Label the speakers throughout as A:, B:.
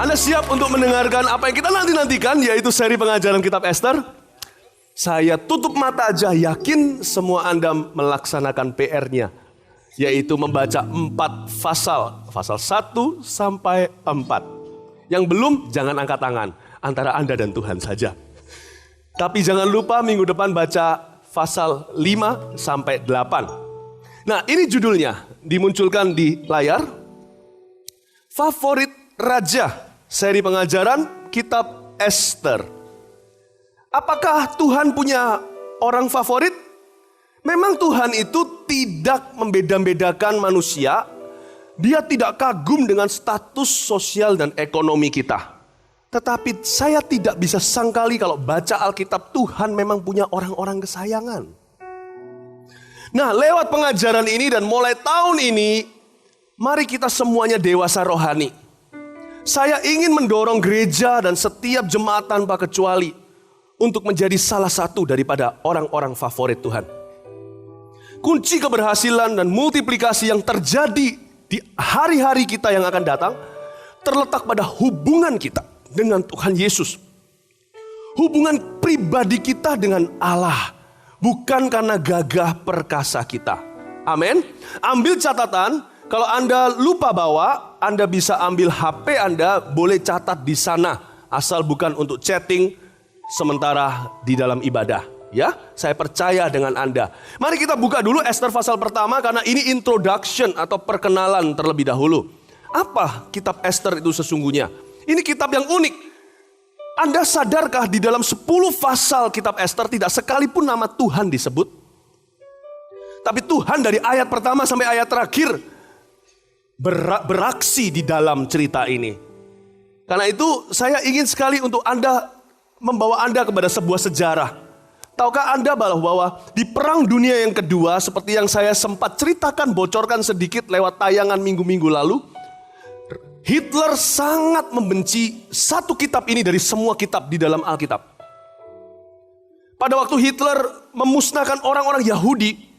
A: Anda siap untuk mendengarkan apa yang kita nanti-nantikan, yaitu seri pengajaran kitab Ester? Saya tutup mata aja, yakin semua Anda melaksanakan PR-nya, yaitu membaca 4 pasal 1 sampai 4. Yang belum, jangan angkat tangan, antara Anda dan Tuhan saja. Tapi jangan lupa minggu depan baca pasal 5 sampai 8. Nah, ini judulnya, dimunculkan di layar. Favorit Raja, seri pengajaran kitab Ester. Apakah Tuhan punya orang favorit? Memang Tuhan itu tidak membeda-bedakan manusia. Dia tidak kagum dengan status sosial dan ekonomi kita. Tetapi saya tidak bisa sangkali kalau baca Alkitab, Tuhan memang punya orang-orang kesayangan. Nah, lewat pengajaran ini dan mulai tahun ini, mari kita semuanya dewasa rohani. Saya ingin mendorong gereja dan setiap jemaat tanpa kecuali untuk menjadi salah satu daripada orang-orang favorit Tuhan. Kunci keberhasilan dan multiplikasi yang terjadi di hari-hari kita yang akan datang terletak pada hubungan kita dengan Tuhan Yesus. Hubungan pribadi kita dengan Allah, bukan karena gagah perkasa kita. Amin. Ambil catatan, kalau Anda lupa bawa, Anda bisa ambil HP Anda, boleh catat di sana, asal bukan untuk chatting sementara di dalam ibadah. Ya, saya percaya dengan Anda. Mari kita buka dulu Ester pasal pertama karena ini introduction atau perkenalan terlebih dahulu. Apa kitab Ester itu sesungguhnya? Ini kitab yang unik. Anda sadarkah di dalam 10 pasal kitab Ester tidak sekalipun nama Tuhan disebut? Tapi Tuhan dari ayat pertama sampai ayat terakhir beraksi di dalam cerita ini. Karena itu saya ingin sekali untuk Anda membawa Anda kepada sebuah sejarah. Tahukah Anda bahwa di Perang Dunia yang kedua, seperti yang saya sempat ceritakan, bocorkan sedikit lewat tayangan minggu-minggu lalu, Hitler sangat membenci satu kitab ini dari semua kitab di dalam Alkitab. Pada waktu Hitler memusnahkan orang-orang Yahudi,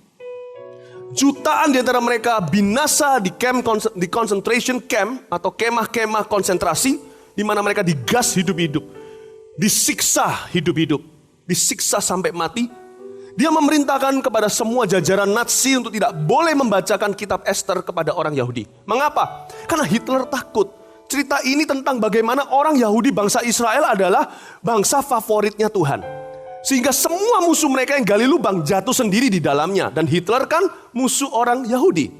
A: jutaan di antara mereka binasa di concentration camp atau kemah-kemah konsentrasi, di mana mereka digas hidup-hidup, disiksa hidup-hidup, disiksa sampai mati. Dia memerintahkan kepada semua jajaran Nazi untuk tidak boleh membacakan kitab Ester kepada orang Yahudi. Mengapa? Karena Hitler takut. Cerita ini tentang bagaimana orang Yahudi bangsa Israel adalah bangsa favoritnya Tuhan. Sehingga semua musuh mereka yang gali lubang jatuh sendiri di dalamnya. Dan Hitler kan musuh orang Yahudi.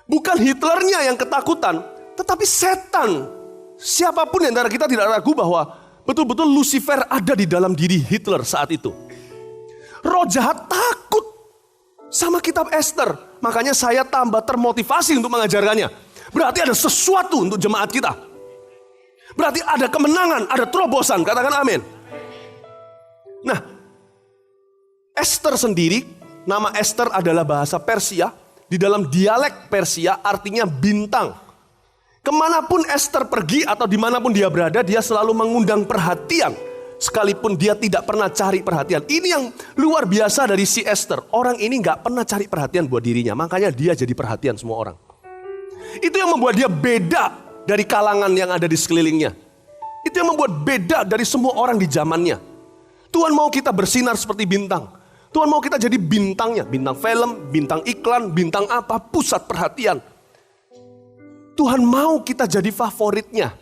A: Bukan Hitlernya yang ketakutan, tetapi setan. Siapapun di antara kita tidak ragu bahwa betul-betul Lucifer ada di dalam diri Hitler saat itu. Roh jahat takut sama kitab Ester. Makanya saya tambah termotivasi untuk mengajarkannya. Berarti ada sesuatu untuk jemaat kita. Berarti ada kemenangan, ada terobosan. Katakan amin. Nah, Ester sendiri, nama Ester adalah bahasa Persia. Di dalam dialek Persia artinya bintang. Kemanapun Ester pergi atau dimanapun dia berada, dia selalu mengundang perhatian. Sekalipun dia tidak pernah cari perhatian. Ini yang luar biasa dari si Ester. Orang ini gak pernah cari perhatian buat dirinya. Makanya dia jadi perhatian semua orang. Itu yang membuat dia beda dari kalangan yang ada di sekelilingnya. Itu yang membuat beda dari semua orang di zamannya. Tuhan mau kita bersinar seperti bintang. Tuhan mau kita jadi bintangnya. Bintang film, bintang iklan, bintang apa, pusat perhatian. Tuhan mau kita jadi favoritnya.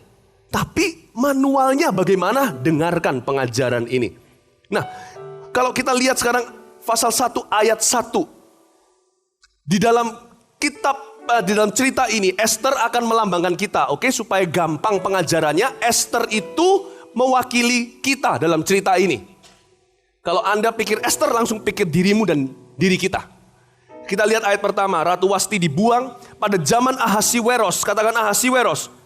A: Tapi manualnya bagaimana? Dengarkan pengajaran ini. Nah, kalau kita lihat sekarang pasal 1 ayat 1. Di dalam di dalam cerita ini Ester akan melambangkan kita, oke? Supaya gampang pengajarannya, Ester itu mewakili kita dalam cerita ini. Kalau Anda pikir Ester, langsung pikir dirimu dan diri kita. Kita lihat ayat pertama, Ratu Wasti dibuang pada zaman Ahasiweros. Katakan Ahasiweros.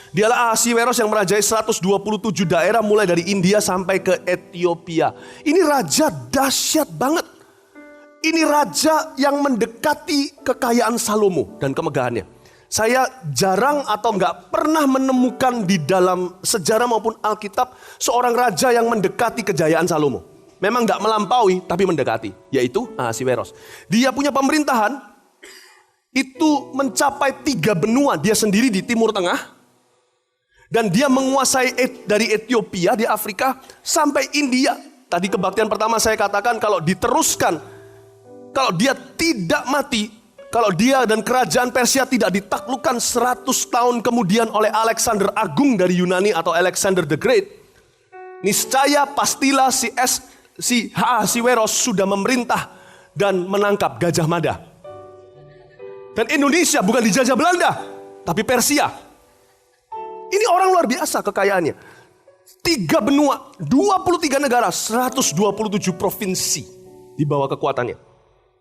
A: Dialah Ahasiweros yang merajai 127 daerah mulai dari India sampai ke Ethiopia. Ini raja dahsyat banget. Ini raja yang mendekati kekayaan Salomo dan kemegahannya. Saya jarang atau nggak pernah menemukan di dalam sejarah maupun Alkitab seorang raja yang mendekati kejayaan Salomo. Memang nggak melampaui, tapi mendekati, yaitu Ahasiweros. Dia punya pemerintahan itu mencapai 3 benua. Dia sendiri di Timur Tengah. Dan dia menguasai dari Ethiopia di Afrika sampai India. Tadi kebaktian pertama saya katakan kalau diteruskan, kalau dia tidak mati, kalau dia dan kerajaan Persia tidak ditaklukkan 100 tahun kemudian oleh Alexander Agung dari Yunani atau Alexander the Great, niscaya pastilah si Ahasiweros sudah memerintah dan menangkap Gajah Mada. Dan Indonesia bukan dijajah Belanda, tapi Persia. Ini orang luar biasa kekayaannya. 3 benua, 23 negara, 127 provinsi di bawah kekuatannya.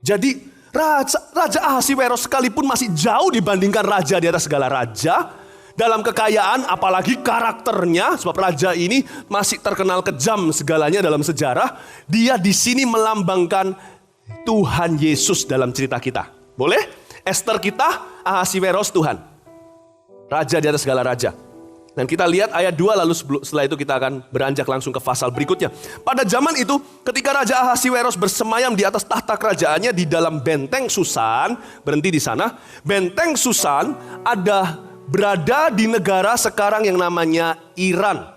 A: Jadi Raja Ahasiweros sekalipun masih jauh dibandingkan raja di atas segala raja. Dalam kekayaan, apalagi karakternya, sebab raja ini masih terkenal kejam segalanya dalam sejarah. Dia di sini melambangkan Tuhan Yesus dalam cerita kita. Boleh? Esther kita, Ahasiweros Tuhan. Raja di atas segala raja. Dan kita lihat ayat 2, lalu setelah itu kita akan beranjak langsung ke pasal berikutnya. Pada zaman itu, ketika Raja Ahasiweros bersemayam di atas tahta kerajaannya di dalam benteng Susan, berhenti di sana. Benteng Susan berada di negara sekarang yang namanya Iran.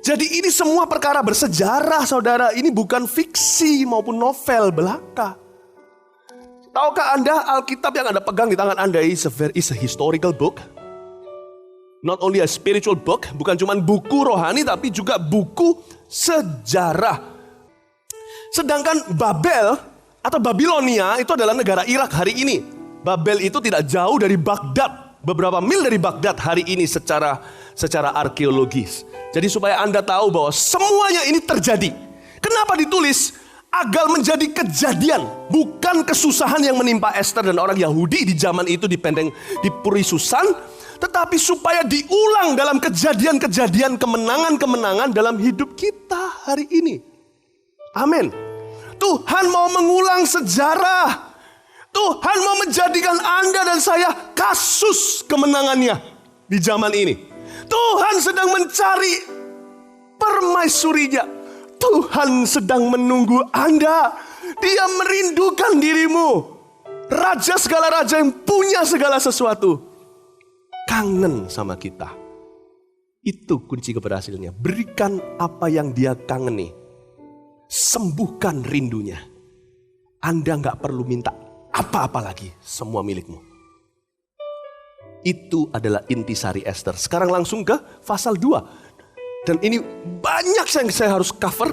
A: Jadi ini semua perkara bersejarah, saudara. Ini bukan fiksi maupun novel belaka. Tahukah Anda, Alkitab yang Anda pegang di tangan Anda is a historical book. Not only a spiritual book, bukan cuma buku rohani, tapi juga buku sejarah. Sedangkan Babel atau Babilonia itu adalah negara Irak hari ini. Babel itu tidak jauh dari Baghdad, beberapa mil dari Baghdad hari ini secara arkeologis. Jadi supaya Anda tahu bahwa semuanya ini terjadi. Kenapa ditulis? Agar menjadi kejadian, bukan kesusahan yang menimpa Esther dan orang Yahudi di zaman itu di Puri Susan, tetapi supaya diulang dalam kejadian-kejadian, kemenangan-kemenangan dalam hidup kita hari ini. Amin. Tuhan mau mengulang sejarah. Tuhan mau menjadikan Anda dan saya kasus kemenangannya di zaman ini. Tuhan sedang mencari permaisurinya. Tuhan sedang menunggu Anda. Dia merindukan dirimu. Raja segala raja yang punya segala sesuatu kangen sama kita. Itu kunci keberhasilannya. Berikan apa yang dia kangeni. Sembuhkan rindunya. Anda gak perlu minta apa-apa lagi. Semua milikmu. Itu adalah intisari Esther. Sekarang langsung ke pasal 2. Dan ini banyak yang saya harus cover.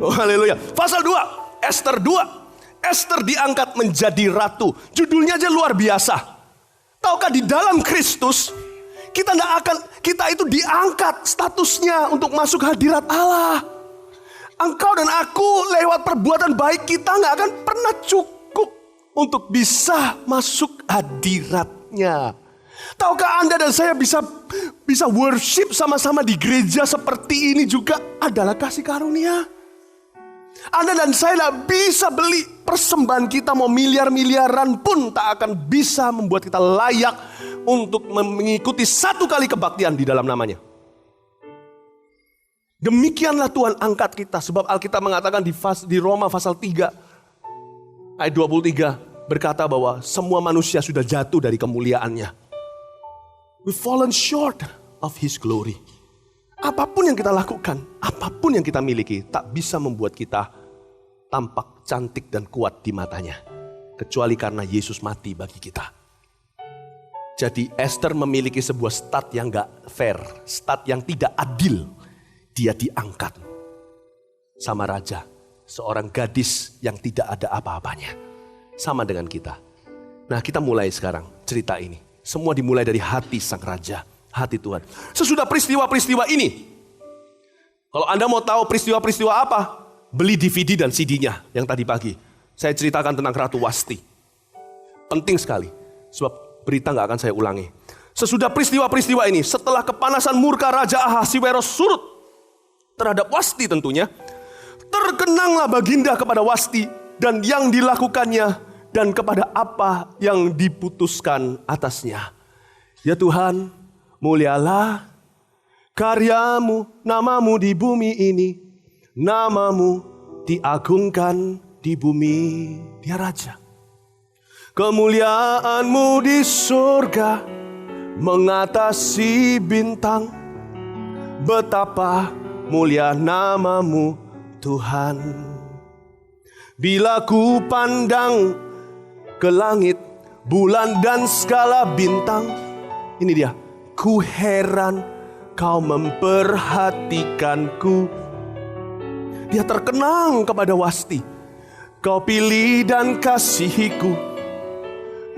A: Oh haleluya. Pasal 2. Esther 2. Esther diangkat menjadi ratu. Judulnya aja luar biasa. Tahukah di dalam Kristus kita itu diangkat statusnya untuk masuk hadirat Allah. Engkau dan aku lewat perbuatan baik kita gak akan pernah cukup untuk bisa masuk hadiratnya. Tahukah Anda dan saya bisa worship sama-sama di gereja seperti ini juga adalah kasih karunia. Anda dan saya tidak bisa beli persembahan kita, mau miliar-miliaran pun tak akan bisa membuat kita layak untuk mengikuti satu kali kebaktian di dalam namanya. Demikianlah Tuhan angkat kita, sebab Alkitab mengatakan di Roma pasal 3 ayat 23 berkata bahwa semua manusia sudah jatuh dari kemuliaannya. We've fallen short of His glory. Apapun yang kita lakukan, apapun yang kita miliki, tak bisa membuat kita tampak cantik dan kuat di matanya. Kecuali karena Yesus mati bagi kita. Jadi Esther memiliki sebuah stat yang gak fair, stat yang tidak adil. Dia diangkat sama raja, seorang gadis yang tidak ada apa-apanya. Sama dengan kita. Nah kita mulai sekarang cerita ini. Semua dimulai dari hati sang raja. Hati Tuhan. Sesudah peristiwa-peristiwa ini. Kalau Anda mau tahu peristiwa-peristiwa apa? Beli DVD dan CD-nya yang tadi pagi. Saya ceritakan tentang Ratu Wasti. Penting sekali. Sebab berita gak akan saya ulangi. Sesudah peristiwa-peristiwa ini. Setelah kepanasan murka Raja Ahasiweros surut. Terhadap Wasti tentunya. Terkenanglah Baginda kepada Wasti. Dan yang dilakukannya. Dan kepada apa yang diputuskan atasnya. Ya Tuhan, mulialah karyamu, namamu di bumi ini. Namamu diagungkan di bumi. Dia Raja. Kemuliaanmu di surga, mengatasi bintang. Betapa mulia nama-Mu Tuhan. Bila ku pandang ke langit, bulan dan segala bintang, ini dia, ku heran Kau memperhatikanku. Dia terkenang kepada Wasti. Kau pilih dan kasihiku,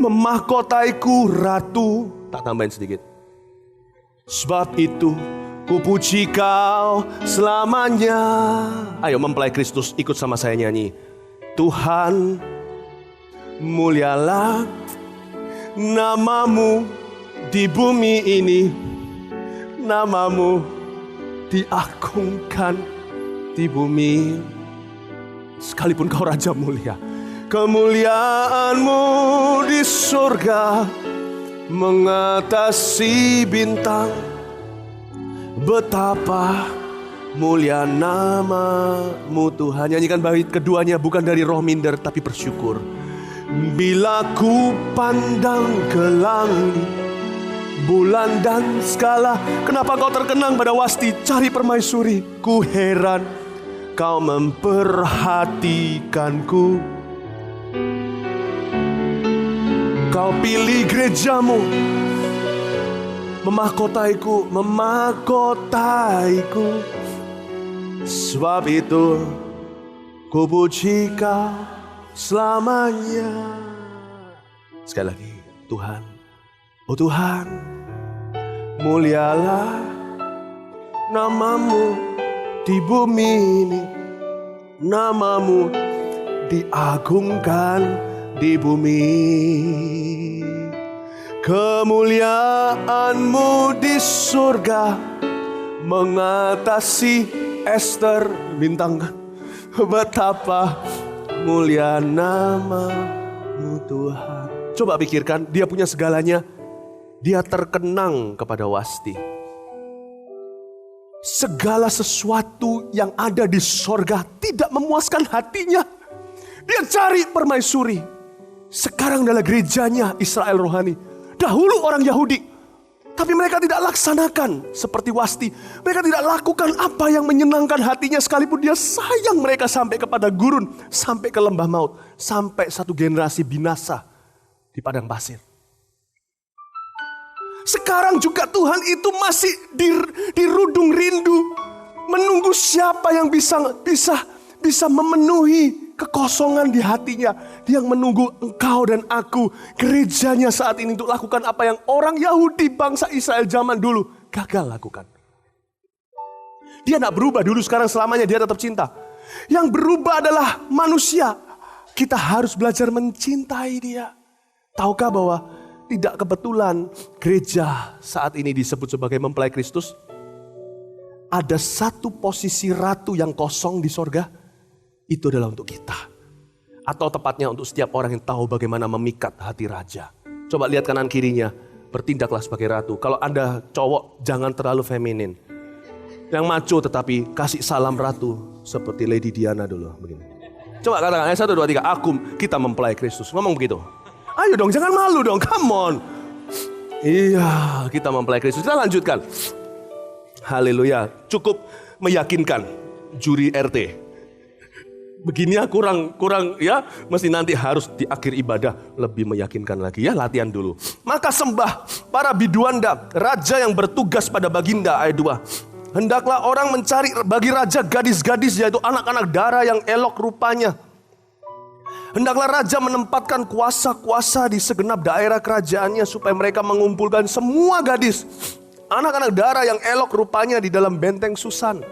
A: memahkotaiku ratu. Tak tambahin sedikit. Sebab itu ku puji Kau selamanya. Ayo mempelai Kristus, ikut sama saya nyanyi. Tuhan, mulialah nama-Mu di bumi ini. Nama-Mu diagungkan di bumi. Sekalipun Kau Raja mulia, kemuliaan-Mu di surga mengatasi bintang. Betapa mulia nama-Mu Tuhan. Nyanyikan bait keduanya, bukan dari roh minder tapi bersyukur. Bila ku pandang ke langit, bulan dan skala. Kenapa Kau terkenang pada Wasti? Cari permaisuri. Ku heran Kau memperhatikanku. Kau pilih gereja-Mu, memahkotaiku, memahkotaiku. Sebab itu ku puji Kau selamanya. Sekali lagi, Tuhan, oh Tuhan, mulialah nama-Mu di bumi ini. Nama-Mu diagungkan di bumi. Kemuliaan-Mu di surga mengatasi Esther bintang. Betapa mulia nama-Mu Tuhan. Coba pikirkan, dia punya segalanya. Dia terkenang kepada Wasti. Segala sesuatu yang ada di sorga tidak memuaskan hatinya. Dia cari permaisuri. Sekarang adalah gerejanya Israel rohani. Dahulu orang Yahudi, tapi mereka tidak laksanakan seperti Wasti. Mereka tidak lakukan apa yang menyenangkan hatinya, sekalipun dia sayang mereka sampai kepada gurun, sampai ke lembah maut, sampai satu generasi binasa di padang pasir. Sekarang juga Tuhan itu masih dirudung rindu, menunggu siapa yang bisa memenuhi kekosongan di hatinya. Dia yang menunggu engkau dan aku, gerejanya saat ini, untuk lakukan apa yang orang Yahudi bangsa Israel zaman dulu gagal lakukan. Dia tidak berubah dulu, sekarang, selamanya dia tetap cinta. Yang berubah adalah manusia. Kita harus belajar mencintai dia. Tahukah bahwa tidak kebetulan gereja saat ini disebut sebagai mempelai Kristus? Ada satu posisi ratu yang kosong di sorga. Itu adalah untuk kita. Atau tepatnya untuk setiap orang yang tahu bagaimana memikat hati raja. Coba lihat kanan kirinya. Bertindaklah sebagai ratu. Kalau Anda cowok, jangan terlalu feminin. Yang macho tetapi kasih salam ratu. Seperti Lady Diana dulu. Begini. Coba katakan, 1, 2, 3. Kita mempelai Kristus. Ngomong begitu. Ayo dong, jangan malu dong, come on. Iya, kita mempelai Kristus. Kita lanjutkan. Haleluya, cukup meyakinkan juri RT. Begini ya kurang ya, mesti nanti harus di akhir ibadah lebih meyakinkan lagi ya, latihan dulu. Maka sembah para biduanda, raja yang bertugas pada baginda, ayat 2. Hendaklah orang mencari bagi raja gadis-gadis, yaitu anak-anak dara yang elok rupanya. Hendaklah raja menempatkan kuasa-kuasa di segenap daerah kerajaannya supaya mereka mengumpulkan semua gadis, anak-anak dara yang elok rupanya di dalam benteng Susan.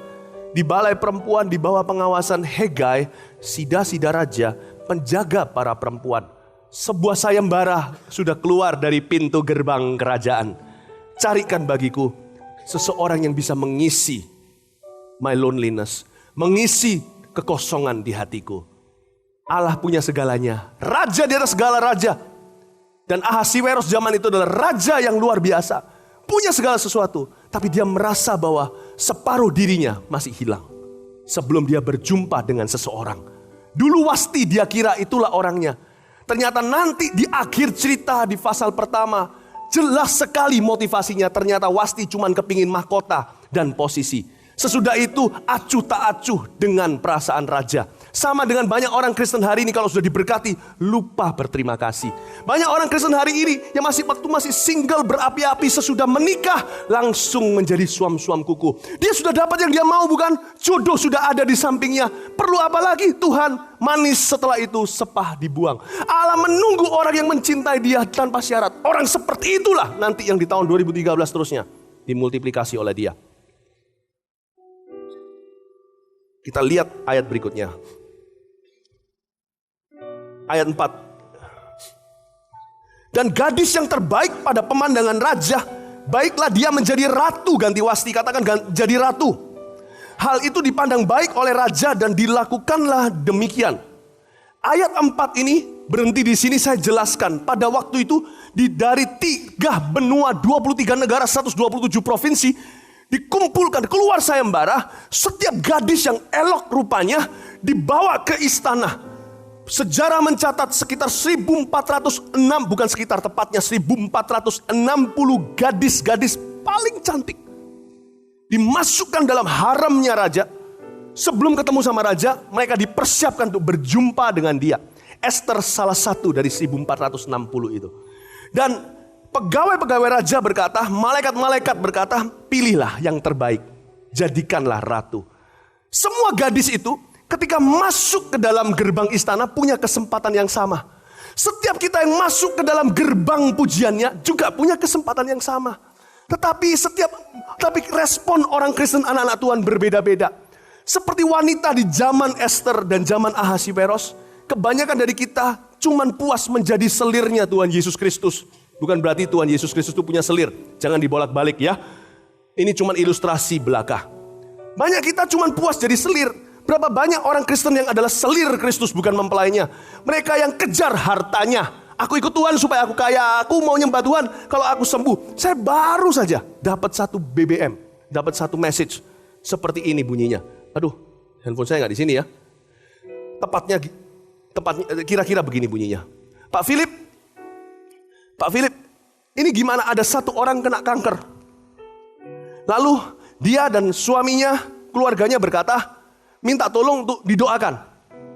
A: Di balai perempuan di bawah pengawasan Hegai, sida-sida raja, penjaga para perempuan. Sebuah sayembara sudah keluar dari pintu gerbang kerajaan. Carikan bagiku seseorang yang bisa mengisi my loneliness, mengisi kekosongan di hatiku. Allah punya segalanya, raja di atas segala raja. Dan Ahasiweros zaman itu adalah raja yang luar biasa, punya segala sesuatu. Tapi dia merasa bahwa separuh dirinya masih hilang sebelum dia berjumpa dengan seseorang. Dulu Wasti dia kira itulah orangnya. Ternyata nanti di akhir cerita di pasal pertama, Jelas sekali motivasinya, ternyata Wasti cuma kepingin mahkota dan posisi. Sesudah itu acuh tak acuh dengan perasaan raja. Sama dengan banyak orang Kristen hari ini kalau sudah diberkati lupa berterima kasih. Banyak orang Kristen hari ini yang waktu masih single berapi-api, sesudah menikah langsung menjadi suam-suam kuku. Dia sudah dapat yang dia mau, bukan? Jodoh sudah ada di sampingnya. Perlu apa lagi? Tuhan manis, setelah itu sepah dibuang. Allah menunggu orang yang mencintai dia tanpa syarat. Orang seperti itulah nanti yang di tahun 2013 terusnya dimultiplikasi oleh dia. Kita lihat ayat berikutnya. Ayat 4. Dan gadis yang terbaik pada pemandangan raja, baiklah dia menjadi ratu. Ganti Wasti, katakan jadi ratu. Hal itu dipandang baik oleh raja dan dilakukanlah demikian. Ayat 4 ini berhenti di sini, saya jelaskan. Pada waktu itu dari 3 benua, 23 negara, 127 provinsi, dikumpulkan keluar sayembara. Setiap gadis yang elok rupanya dibawa ke istana. Sejarah mencatat sekitar 1406, bukan sekitar, tepatnya 1460 gadis-gadis paling cantik dimasukkan dalam haramnya raja. Sebelum ketemu sama raja, mereka dipersiapkan untuk berjumpa dengan dia. Esther salah satu dari 1460 itu. Dan pegawai-pegawai raja berkata, malaikat-malaikat berkata, pilihlah yang terbaik, jadikanlah ratu. Semua gadis itu ketika masuk ke dalam gerbang istana punya kesempatan yang sama. Setiap kita yang masuk ke dalam gerbang pujiannya juga punya kesempatan yang sama. Tetapi respon orang Kristen anak-anak Tuhan berbeda-beda. Seperti wanita di zaman Esther dan zaman Ahasiweros, kebanyakan dari kita cuman puas menjadi selirnya Tuhan Yesus Kristus. Bukan berarti Tuhan Yesus Kristus itu punya selir. Jangan dibolak-balik ya. Ini cuman ilustrasi belaka. Banyak kita cuman puas jadi selir. Berapa banyak orang Kristen yang adalah selir Kristus, bukan mempelainya. Mereka yang kejar hartanya. Aku ikut Tuhan supaya aku kaya. Aku mau nyembah Tuhan kalau aku sembuh. Saya baru saja dapat 1 BBM. Dapat 1 message. Seperti ini bunyinya. Aduh, handphone saya gak di sini ya. Tepatnya kira-kira begini bunyinya. Pak Philip, ini gimana ada 1 orang kena kanker. Lalu dia dan suaminya, keluarganya berkata, minta tolong untuk didoakan.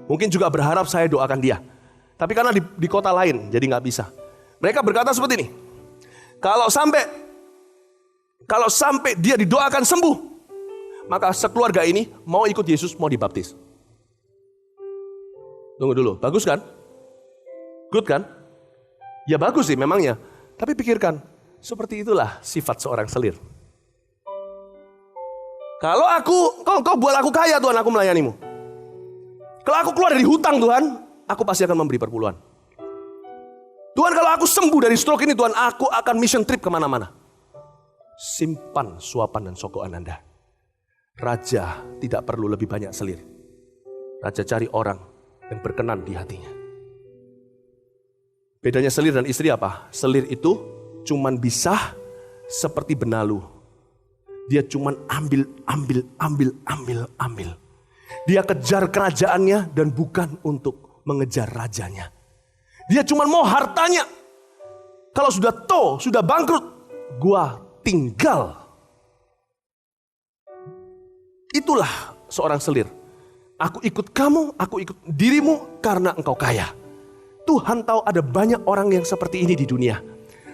A: Mungkin juga berharap saya doakan dia. Tapi karena di kota lain, jadi gak bisa. Mereka berkata seperti ini. Kalau sampai dia didoakan sembuh, maka sekeluarga ini mau ikut Yesus, mau dibaptis. Tunggu dulu, bagus kan? Good kan? Ya bagus sih memangnya. Tapi pikirkan, seperti itulah sifat seorang selir. Kalau kau buat aku kaya Tuhan, aku melayanimu. Kalau aku keluar dari hutang Tuhan, aku pasti akan memberi perpuluhan. Tuhan, kalau aku sembuh dari stroke ini Tuhan, aku akan mission trip kemana-mana. Simpan suapan dan sogokan Anda. Raja tidak perlu lebih banyak selir. Raja cari orang yang berkenan di hatinya. Bedanya selir dan istri apa? Selir itu cuman bisa seperti benalu. Dia cuman ambil. Dia kejar kerajaannya dan bukan untuk mengejar rajanya. Dia cuman mau hartanya. Kalau sudah bangkrut, gua tinggal. Itulah seorang selir. Aku ikut kamu, aku ikut dirimu karena engkau kaya. Tuhan tahu ada banyak orang yang seperti ini di dunia.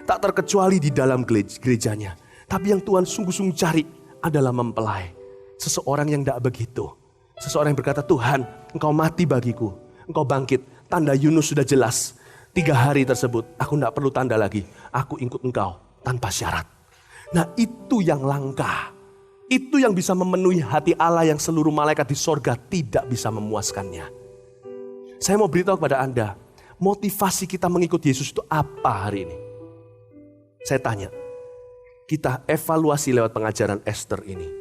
A: Tak terkecuali di dalam gerejanya. Tapi yang Tuhan sungguh-sungguh cari adalah mempelai. Seseorang yang tidak begitu. Seseorang yang berkata, Tuhan, engkau mati bagiku. Engkau bangkit. Tanda Yunus sudah jelas. 3 hari tersebut, aku tidak perlu tanda lagi. Aku ikut engkau tanpa syarat. Nah itu yang langka. Itu yang bisa memenuhi hati Allah yang seluruh malaikat di sorga tidak bisa memuaskannya. Saya mau beritahu kepada Anda, motivasi kita mengikut Yesus itu apa hari ini? Saya tanya, kita evaluasi lewat pengajaran Esther ini.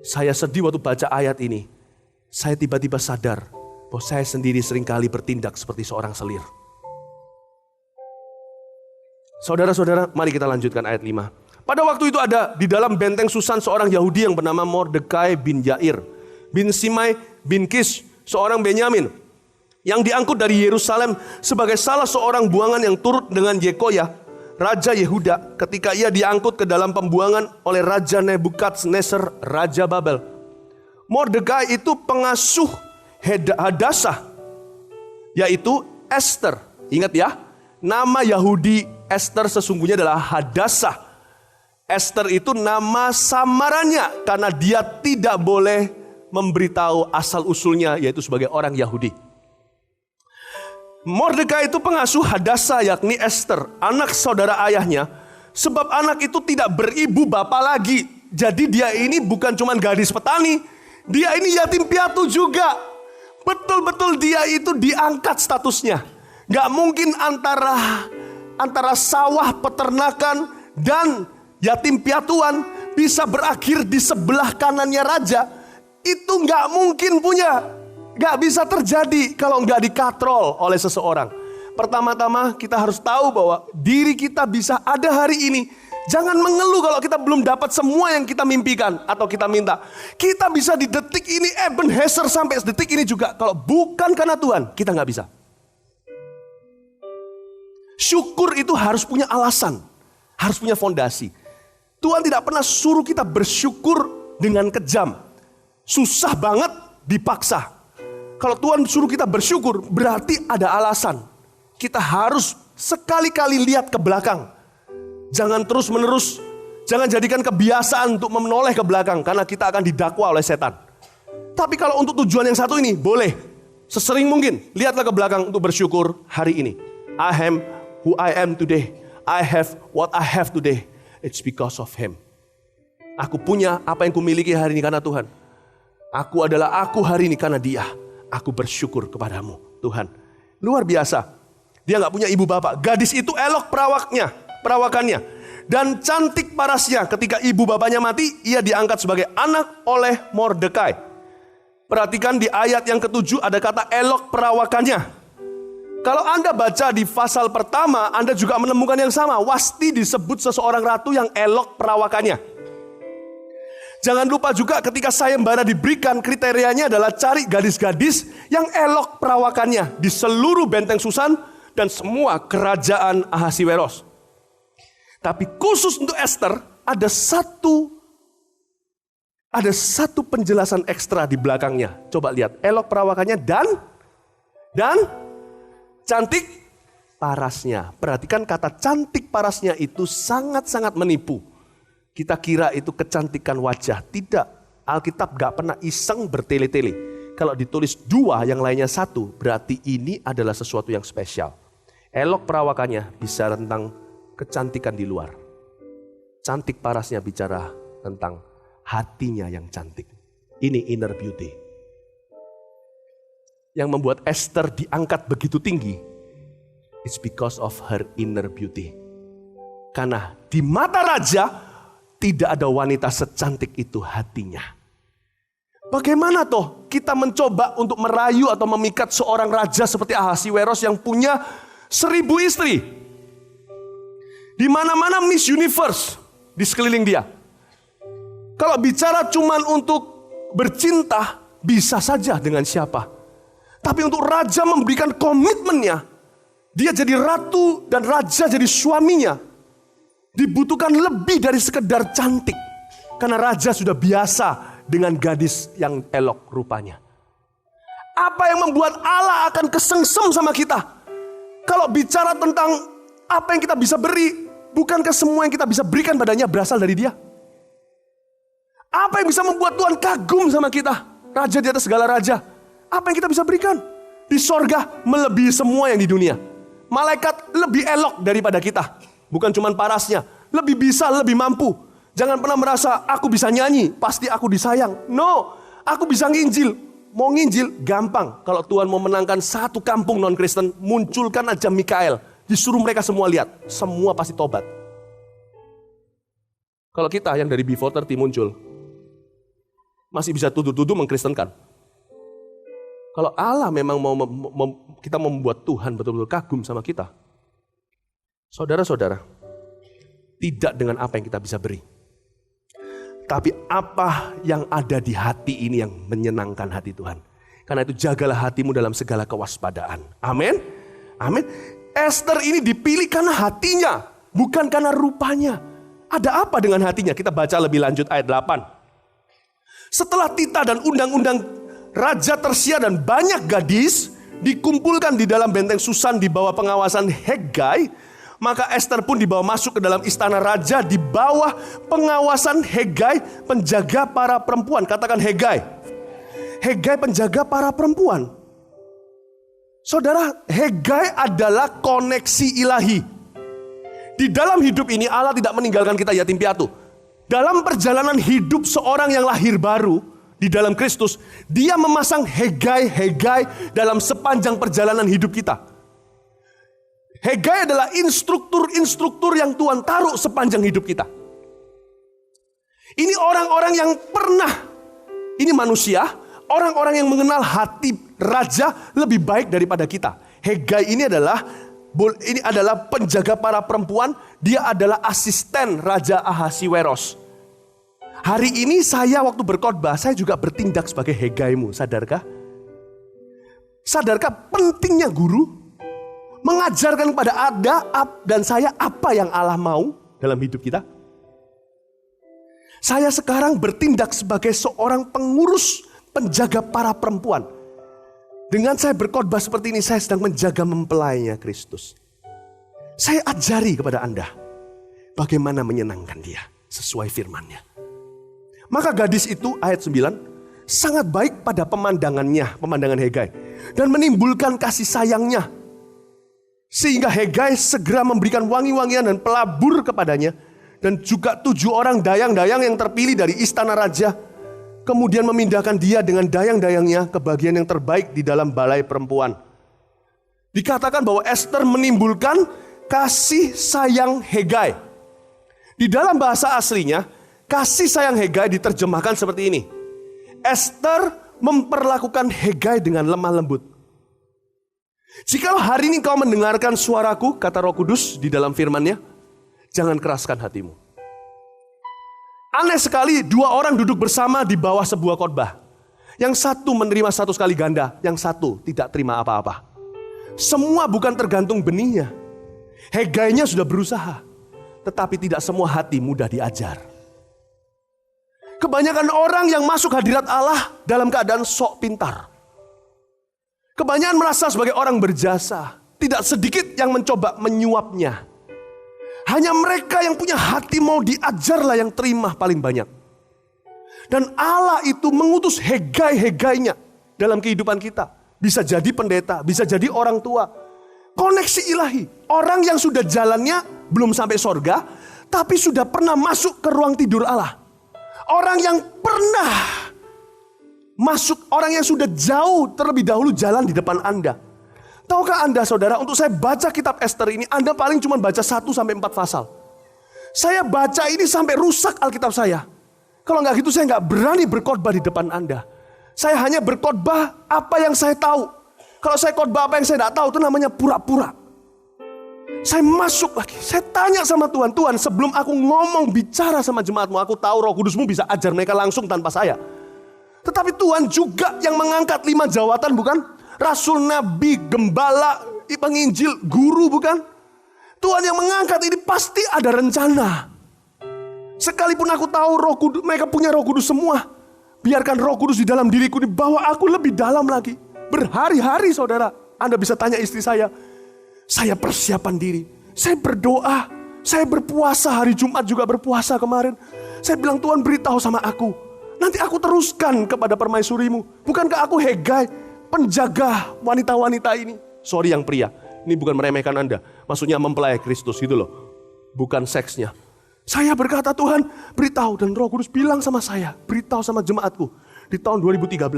A: Saya sedih waktu baca ayat ini. Saya tiba-tiba sadar bahwa saya sendiri seringkali bertindak seperti seorang selir. Saudara-saudara, mari kita lanjutkan ayat 5. Pada waktu itu ada di dalam benteng Susan seorang Yahudi yang bernama Mordekai bin Yair, bin Simai bin Kish, seorang Benyamin, yang diangkut dari Yerusalem sebagai salah seorang buangan yang turut dengan Yekoyah, Raja Yehuda ketika ia diangkut ke dalam pembuangan oleh Raja Nebukadnezar, Raja Babel. Mordekai itu pengasuh Hadassah, yaitu Esther. Ingat ya, nama Yahudi Esther sesungguhnya adalah Hadassah. Esther itu nama samarannya karena dia tidak boleh memberitahu asal-usulnya, yaitu sebagai orang Yahudi. Mordekai itu pengasuh Hadassah, yakni Esther, anak saudara ayahnya. Sebab anak itu tidak beribu bapa lagi. Jadi dia ini bukan cuma gadis petani, dia ini yatim piatu juga. Betul-betul dia itu diangkat statusnya. Gak mungkin antara sawah peternakan dan yatim piatuan bisa berakhir di sebelah kanannya raja. Itu gak mungkin punya. Gak bisa terjadi kalau gak dikatrol oleh seseorang. Pertama-tama kita harus tahu bahwa diri kita bisa ada hari ini. Jangan mengeluh kalau kita belum dapat semua yang kita mimpikan atau kita minta. Kita bisa di detik ini, Ebenezer sampai detik ini juga. Kalau bukan karena Tuhan, kita gak bisa. Syukur itu harus punya alasan, harus punya fondasi. Tuhan tidak pernah suruh kita bersyukur dengan kejam. Susah banget dipaksa. Kalau Tuhan suruh kita bersyukur, berarti ada alasan. Kita harus sekali-kali lihat ke belakang. Jangan terus-menerus, jangan jadikan kebiasaan untuk menoleh ke belakang, karena kita akan didakwa oleh setan. Tapi kalau untuk tujuan yang satu ini, boleh. Sesering mungkin, lihatlah ke belakang untuk bersyukur hari ini. I am who I am today. I have what I have today. It's because of Him. Aku punya apa yang kumiliki hari ini karena Tuhan. Aku adalah aku hari ini karena Dia. Aku bersyukur kepadamu, Tuhan. Luar biasa. Dia gak punya ibu bapak. Gadis itu elok perawakannya. Dan cantik parasnya. Ketika ibu bapaknya mati, ia diangkat sebagai anak oleh Mordekai. Perhatikan di ayat yang ke-7 ada kata elok perawakannya. Kalau Anda baca di pasal pertama, Anda juga menemukan yang sama. Wasti disebut seseorang ratu yang elok perawakannya. Jangan lupa juga ketika sayembara diberikan, kriterianya adalah cari gadis-gadis yang elok perawakannya di seluruh benteng Susan dan semua kerajaan Ahasiweros. Tapi khusus untuk Esther ada satu penjelasan ekstra di belakangnya. Coba lihat, elok perawakannya dan cantik parasnya. Perhatikan kata cantik parasnya itu sangat-sangat menipu. Kita kira itu kecantikan wajah. Tidak, Alkitab gak pernah iseng bertele-tele. Kalau ditulis 2, yang lainnya 1, berarti ini adalah sesuatu yang spesial. Elok perawakannya bisa tentang kecantikan di luar. Cantik parasnya bicara tentang hatinya yang cantik. Ini inner beauty. Yang membuat Esther diangkat begitu tinggi, it's because of her inner beauty. Karena di mata raja, tidak ada wanita secantik itu hatinya. Bagaimana toh kita mencoba untuk merayu atau memikat seorang raja seperti Ahasiweros yang punya 1000 istri. Di mana-mana Miss Universe di sekeliling dia. Kalau bicara cuman untuk bercinta, bisa saja dengan siapa. Tapi untuk raja memberikan komitmennya, dia jadi ratu dan raja jadi suaminya, dibutuhkan lebih dari sekedar cantik. Karena raja sudah biasa dengan gadis yang elok rupanya. Apa yang membuat Allah akan kesengsem sama kita? Kalau bicara tentang apa yang kita bisa beri, bukankah semua yang kita bisa berikan padanya berasal dari Dia? Apa yang bisa membuat Tuhan kagum sama kita? Raja di atas segala raja. Apa yang kita bisa berikan? Di sorga melebihi semua yang di dunia. Malaikat lebih elok daripada kita. Bukan cuma parasnya, lebih bisa, lebih mampu. Jangan pernah merasa aku bisa nyanyi, pasti aku disayang. No, aku bisa nginjil. Mau nginjil gampang. Kalau Tuhan mau menangkan satu kampung non-Kristen, munculkan aja Mikael. Disuruh mereka semua lihat, semua pasti tobat. Kalau kita yang dari B430 muncul, masih bisa tuduh-tuduh mengkristenkan. Kalau Allah memang kita membuat Tuhan betul-betul kagum sama kita, saudara-saudara, tidak dengan apa yang kita bisa beri, tapi apa yang ada di hati ini yang menyenangkan hati Tuhan. Karena itu jagalah hatimu dalam segala kewaspadaan. Amin. Amin. Esther ini dipilih karena hatinya. bukan karena rupanya. Ada apa dengan hatinya? Kita baca lebih lanjut ayat 8. Setelah titah dan undang-undang Raja Persia dan banyak gadis dikumpulkan di dalam benteng Susan di bawah pengawasan Hegai, maka Ester pun dibawa masuk ke dalam istana raja di bawah pengawasan Hegai, penjaga para perempuan. Katakan Hegai. Hegai penjaga para perempuan. Saudara, Hegai adalah koneksi ilahi. Di dalam hidup ini Allah tidak meninggalkan kita yatim piatu. Dalam perjalanan hidup seorang yang lahir baru di dalam Kristus, dia memasang Hegai dalam sepanjang perjalanan hidup kita. Hegai adalah instruktur yang Tuhan taruh sepanjang hidup kita. Ini orang-orang yang pernah, ini manusia, orang-orang yang mengenal hati raja lebih baik daripada kita. Hegai ini adalah penjaga para perempuan, dia adalah asisten Raja Ahasiweros. Hari ini saya waktu berkhotbah, saya juga bertindak sebagai Hegaimu, sadarkah? Sadarkah pentingnya guru mengajarkan kepada Anda dan saya apa yang Allah mau dalam hidup kita? Saya sekarang bertindak sebagai seorang pengurus penjaga para perempuan. Dengan saya berkhotbah seperti ini, saya sedang menjaga mempelainya Kristus. Saya ajari kepada Anda bagaimana menyenangkan dia sesuai firman-Nya. Maka gadis itu, ayat 9, sangat baik pada pemandangan Hegai, dan menimbulkan kasih sayangnya. Sehingga Hegai segera memberikan wangi-wangian dan pelabur kepadanya, dan juga 7 orang dayang-dayang yang terpilih dari istana raja, kemudian memindahkan dia dengan dayang-dayangnya ke bagian yang terbaik di dalam balai perempuan. Dikatakan bahwa Ester menimbulkan kasih sayang Hegai. Di dalam bahasa aslinya, kasih sayang Hegai diterjemahkan seperti ini. Ester memperlakukan Hegai dengan lemah lembut. Jikalau hari ini kau mendengarkan suaraku, kata Roh Kudus di dalam firman-Nya, jangan keraskan hatimu. Aneh sekali, 2 orang duduk bersama di bawah sebuah khotbah. Yang satu menerima 1 kali ganda, yang satu tidak terima apa-apa. Semua bukan tergantung benihnya. Hegainya sudah berusaha, tetapi tidak semua hati mudah diajar. Kebanyakan orang yang masuk hadirat Allah dalam keadaan sok pintar. Kebanyakan merasa sebagai orang berjasa. Tidak sedikit yang mencoba menyuapnya. Hanya mereka yang punya hati mau diajarlah yang terima paling banyak. Dan Allah itu mengutus Hegai-Hegainya dalam kehidupan kita. Bisa jadi pendeta, bisa jadi orang tua. Koneksi ilahi. Orang yang sudah jalannya belum sampai sorga, tapi sudah pernah masuk ke ruang tidur Allah. Orang yang pernah masuk, orang yang sudah jauh terlebih dahulu jalan di depan Anda. Tahukah Anda saudara, untuk saya baca kitab Ester ini, Anda paling cuma baca 1-4 pasal. Saya baca ini sampai rusak Alkitab saya. Kalau nggak gitu saya nggak berani berkhotbah di depan Anda. Saya hanya berkhotbah apa yang saya tahu. Kalau saya khotbah apa yang saya nggak tahu, itu namanya pura-pura. Saya masuk lagi, saya tanya sama Tuhan, Tuhan sebelum aku ngomong bicara sama jemaatmu, aku tahu Roh Kudusmu bisa ajar mereka langsung tanpa saya. Tetapi Tuhan juga yang mengangkat 5 jawatan, bukan? Rasul, nabi, gembala, penginjil, guru, bukan? Tuhan yang mengangkat ini pasti ada rencana. Sekalipun aku tahu Roh Kudus, mereka punya Roh Kudus semua. Biarkan Roh Kudus di dalam diriku dibawa aku lebih dalam lagi. Berhari-hari saudara, Anda bisa tanya istri saya persiapan diri. Saya berdoa, saya berpuasa, hari Jumat juga berpuasa kemarin. Saya bilang Tuhan beritahu sama aku. Nanti aku teruskan kepada permaisurimu. Bukankah aku Hegai, penjaga wanita-wanita ini? Sorry yang pria, ini bukan meremehkan Anda. Maksudnya mempelai Kristus gitu loh. Bukan seksnya. Saya berkata Tuhan beritahu, dan Roh Kudus bilang sama saya, beritahu sama jemaatku. Di tahun 2013,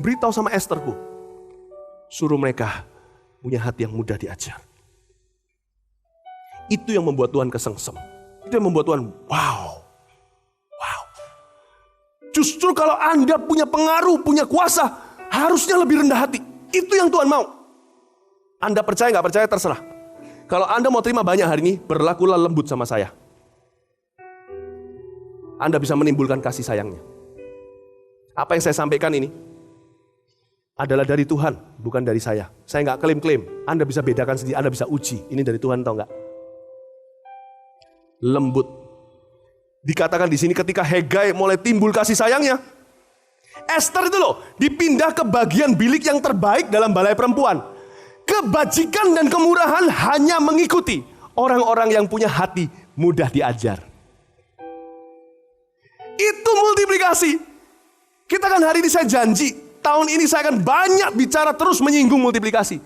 A: beritahu sama Esterku. Suruh mereka punya hati yang mudah diajar. Itu yang membuat Tuhan kesengsem. Itu yang membuat Tuhan wow. Justru kalau Anda punya pengaruh, punya kuasa, harusnya lebih rendah hati. Itu yang Tuhan mau. Anda percaya gak percaya terserah. Kalau Anda mau terima banyak hari ini, berlakulah lembut sama saya. Anda bisa menimbulkan kasih sayangnya. Apa yang saya sampaikan ini adalah dari Tuhan, bukan dari saya. Saya gak klaim-klaim. Anda bisa bedakan sendiri, Anda bisa uji. Ini dari Tuhan atau enggak. lembut. Dikatakan di sini ketika Hegai mulai timbul kasih sayangnya, Esther itu loh dipindah ke bagian bilik yang terbaik dalam balai perempuan. Kebajikan dan kemurahan hanya mengikuti orang-orang yang punya hati mudah diajar. Itu multiplikasi. Kita kan hari ini saya janji, tahun ini saya akan banyak bicara terus menyinggung multiplikasi.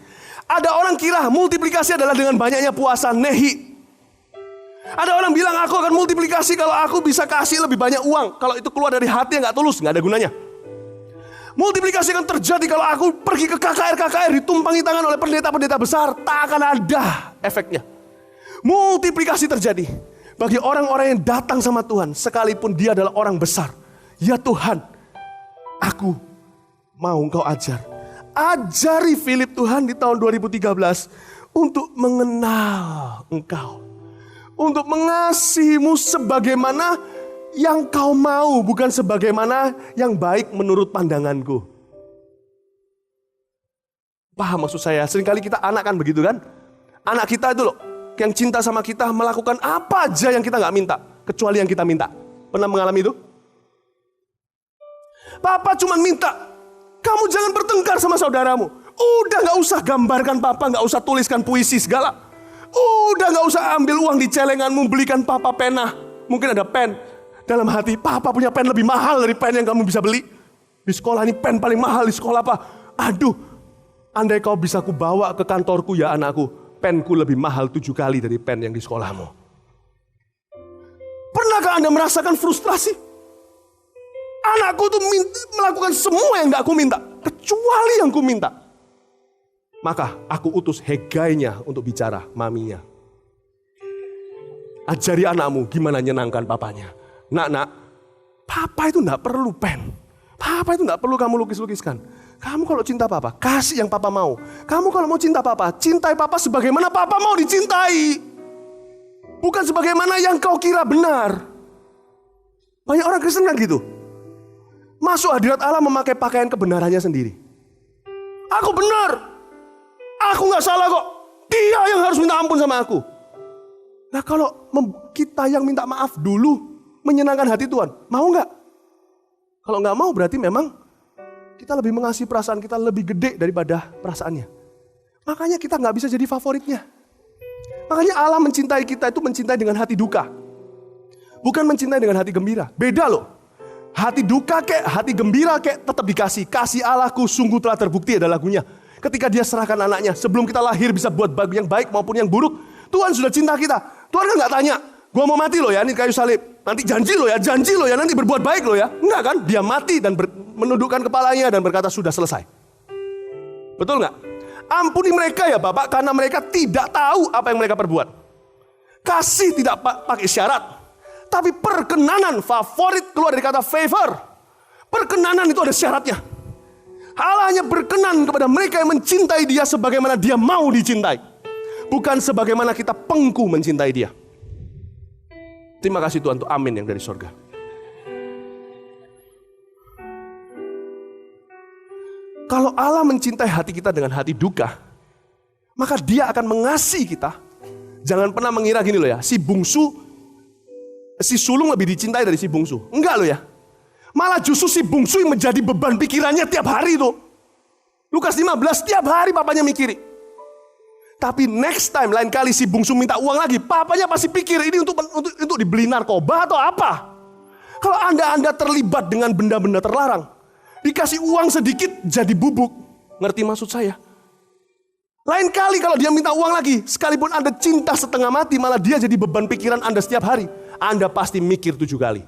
A: Ada orang kira multiplikasi adalah dengan banyaknya puasa, nehi. Ada orang bilang aku akan multiplikasi kalau aku bisa kasih lebih banyak uang. Kalau itu keluar dari hati yang gak tulus, gak ada gunanya. Multiplikasi akan terjadi kalau aku pergi ke KKR ditumpangi tangan oleh pendeta-pendeta besar. Tak akan ada efeknya. Multiplikasi terjadi bagi orang-orang yang datang sama Tuhan, sekalipun dia adalah orang besar. Ya Tuhan, aku mau Engkau ajar. Ajari Philip Tuhan di tahun 2013 untuk mengenal Engkau. Untuk mengasihimu sebagaimana yang kau mau, bukan sebagaimana yang baik menurut pandanganku. Paham maksud saya? Seringkali kita anak kan begitu kan? Anak kita itu loh, yang cinta sama kita melakukan apa aja yang kita gak minta, kecuali yang kita minta. Pernah mengalami itu? Papa cuma minta, kamu jangan bertengkar sama saudaramu. Udah gak usah gambarkan papa, gak usah tuliskan puisi segala. Udah gak usah ambil uang di celenganmu, belikan papa pena. Mungkin ada pen. Dalam hati, papa punya pen lebih mahal dari pen yang kamu bisa beli. Di sekolah ini pen paling mahal di sekolah apa? Aduh, andai kau bisa ku bawa ke kantorku ya anakku. Penku lebih mahal 7 kali dari pen yang di sekolahmu. Pernahkah Anda merasakan frustrasi? Anakku tuh melakukan semua yang gak aku minta, kecuali yang ku minta. Maka aku utus Hegainya untuk bicara, maminya. Ajari anakmu gimana nyenangkan papanya. Nak, papa itu gak perlu pen. Papa itu gak perlu kamu lukis-lukiskan. Kamu kalau cinta papa, kasih yang papa mau. Kamu kalau mau cinta papa, cintai papa sebagaimana papa mau dicintai. Bukan sebagaimana yang kau kira benar. Banyak orang Kristen kan gitu. Masuk hadirat Allah memakai pakaian kebenarannya sendiri. Aku benar. Aku gak salah kok. Dia yang harus minta ampun sama aku. Nah kalau kita yang minta maaf dulu menyenangkan hati Tuhan, mau gak? Kalau gak mau berarti memang kita lebih mengasihi perasaan kita lebih gede daripada perasaannya. Makanya kita gak bisa jadi favoritnya. Makanya Allah mencintai kita itu mencintai dengan hati duka. Bukan mencintai dengan hati gembira. Beda loh. Hati duka kek, hati gembira kek tetap dikasih. Kasih Allahku sungguh telah terbukti ada lagunya. Ketika dia serahkan anaknya, sebelum kita lahir bisa buat yang baik maupun yang buruk, Tuhan sudah cinta kita. Tuhan kan gak tanya, gua mau mati loh ya, ini kayu salib. Nanti janji loh ya, nanti berbuat baik loh ya. Enggak kan, dia mati dan menundukkan kepalanya dan berkata sudah selesai. Betul gak? Ampuni mereka ya Bapak, karena mereka tidak tahu apa yang mereka perbuat. Kasih tidak pakai syarat, tapi perkenanan, favorit keluar dari kata favor. Perkenanan itu ada syaratnya. Allah hanya berkenan kepada mereka yang mencintai dia sebagaimana dia mau dicintai. Bukan sebagaimana kita pengku mencintai dia. Terima kasih Tuhan untuk amin yang dari surga. Kalau Allah mencintai hati kita dengan hati duka, maka dia akan mengasihi kita. Jangan pernah mengira gini loh ya, si sulung lebih dicintai dari si bungsu. Enggak loh ya. Malah justru si bungsu yang menjadi beban pikirannya tiap hari itu. Lukas 15, tiap hari papanya mikiri. Tapi next time, lain kali si bungsu minta uang lagi, papanya pasti pikir ini untuk dibeli narkoba atau apa. Kalau Anda terlibat dengan benda-benda terlarang, dikasih uang sedikit jadi bubuk. Ngerti maksud saya? Lain kali kalau dia minta uang lagi, sekalipun Anda cinta setengah mati, malah dia jadi beban pikiran Anda setiap hari. Anda pasti mikir 7 kali.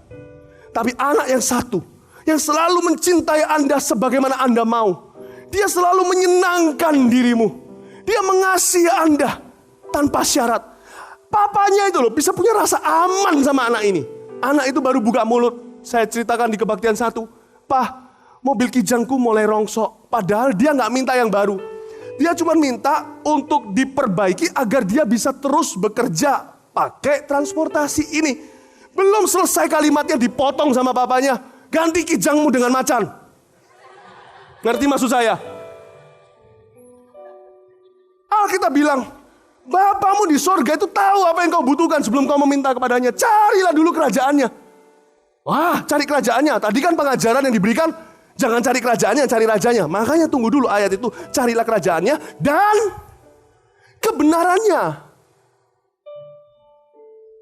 A: Tapi anak yang satu, yang selalu mencintai Anda sebagaimana Anda mau. Dia selalu menyenangkan dirimu. Dia mengasihi Anda tanpa syarat. Papanya itu loh bisa punya rasa aman sama anak ini. Anak itu baru buka mulut. Saya ceritakan di kebaktian 1. Pak, mobil kijangku mulai rongsok. Padahal dia gak minta yang baru. Dia cuma minta untuk diperbaiki agar dia bisa terus bekerja pakai transportasi ini. Belum selesai kalimatnya dipotong sama papanya. Ganti kijangmu dengan macan. Ngerti maksud saya? Alkitab bilang, Bapamu di sorga itu tahu apa yang kau butuhkan sebelum kau meminta kepadanya. Carilah dulu kerajaannya. Wah, cari kerajaannya. Tadi kan pengajaran yang diberikan, jangan cari kerajaannya, cari rajanya. Makanya tunggu dulu ayat itu. Carilah kerajaannya dan kebenarannya.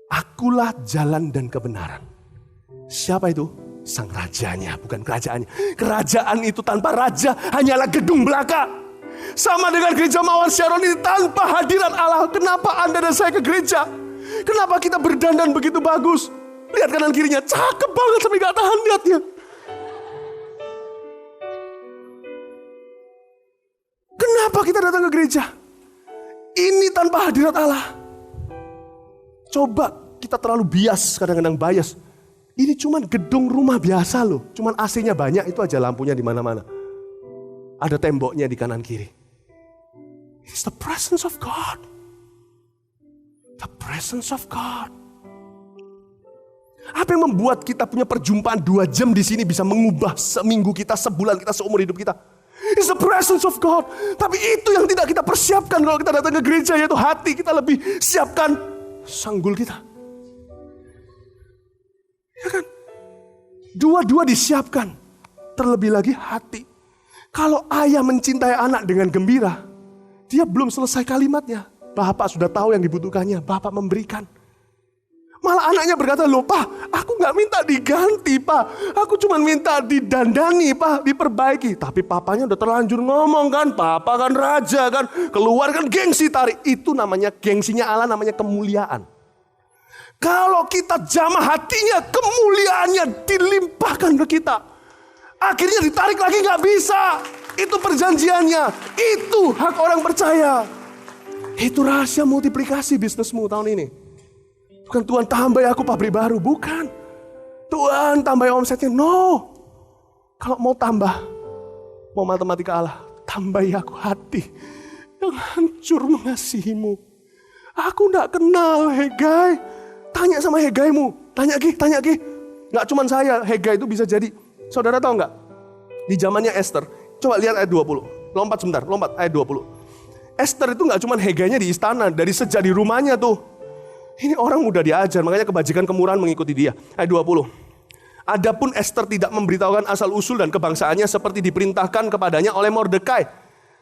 A: Akulah jalan dan kebenaran. Siapa itu? Sang rajanya, bukan kerajaannya. Kerajaan itu tanpa raja hanyalah gedung belaka. Sama dengan gereja Mawar Sharon ini tanpa hadirat Allah. Kenapa Anda dan saya ke gereja? Kenapa kita berdandan begitu bagus? Lihat kanan kirinya, cakep banget sampai gak tahan lihatnya. Kenapa kita datang ke gereja? Ini tanpa hadirat Allah. Coba kita terlalu bias, kadang-kadang bias. Ini cuman gedung rumah biasa loh. Cuman AC-nya banyak, itu aja lampunya di mana-mana. Ada temboknya di kanan kiri. It's the presence of God. The presence of God. Apa yang membuat kita punya perjumpaan 2 jam di sini bisa mengubah seminggu kita, sebulan kita, seumur hidup kita? It's the presence of God. Tapi itu yang tidak kita persiapkan kalau kita datang ke gereja, yaitu hati kita lebih siapkan sanggul kita. Ya kan? Dua-dua disiapkan. Terlebih lagi hati. Kalau ayah mencintai anak dengan gembira, dia belum selesai kalimatnya. Bapak sudah tahu yang dibutuhkannya, Bapak memberikan. Malah anaknya berkata, loh Pak, aku gak minta diganti Pak. Aku cuma minta didandani Pak, diperbaiki. Tapi papanya udah terlanjur ngomong kan, Papa kan raja kan, keluar kan gengsi tarik. Itu namanya gengsinya Allah, namanya kemuliaan. Kalau kita jamah hatinya, kemuliaannya dilimpahkan ke kita. Akhirnya ditarik lagi gak bisa. Itu perjanjiannya. Itu hak orang percaya. Itu rahasia multiplikasi bisnismu tahun ini. Bukan Tuhan tambah aku pabrik baru. Bukan. Tuhan tambah omsetnya. No. Kalau mau tambah. Mau matematika Allah. Tambahi aku hati. Yang hancur mengasihimu. Aku gak kenal Hegai. Tanya sama Hegaimu. Tanya Ki. Gak cuma saya. Hegai itu bisa jadi. Saudara tahu nggak? Di zamannya Esther, coba lihat ayat 20. Lompat ayat 20. Esther itu nggak cuma Hegainya di istana, dari sejak di rumahnya tuh. Ini orang mudah diajar, makanya kebajikan kemurahan mengikuti dia. Ayat 20. Adapun Esther tidak memberitahukan asal-usul dan kebangsaannya seperti diperintahkan kepadanya oleh Mordekai.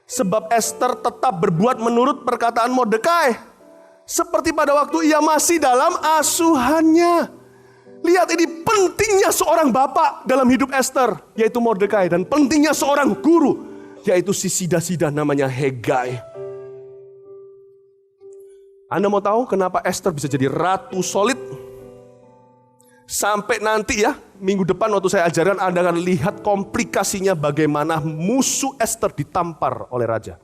A: Sebab Esther tetap berbuat menurut perkataan Mordekai. Seperti pada waktu ia masih dalam asuhannya. Lihat ini pentingnya seorang bapak dalam hidup Esther, yaitu Mordekai. Dan pentingnya seorang guru, yaitu si sida-sida namanya Hegai. Anda mau tahu kenapa Esther bisa jadi ratu solid? Sampai nanti ya, minggu depan waktu saya ajarkan Anda akan lihat komplikasinya bagaimana musuh Esther ditampar oleh raja.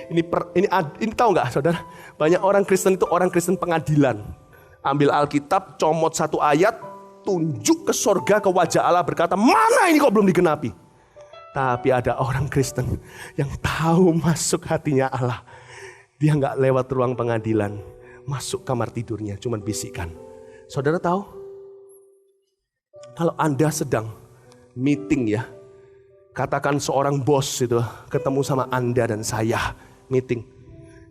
A: Ini tahu nggak saudara? Banyak orang Kristen itu orang Kristen pengadilan. Ambil Alkitab, comot satu ayat, tunjuk ke sorga, ke wajah Allah berkata, mana ini kok belum digenapi? Tapi ada orang Kristen yang tahu masuk hatinya Allah. Dia nggak lewat ruang pengadilan, masuk kamar tidurnya, cuman bisikan. Saudara tahu? Kalau Anda sedang meeting ya, katakan seorang bos itu ketemu sama Anda dan saya meeting.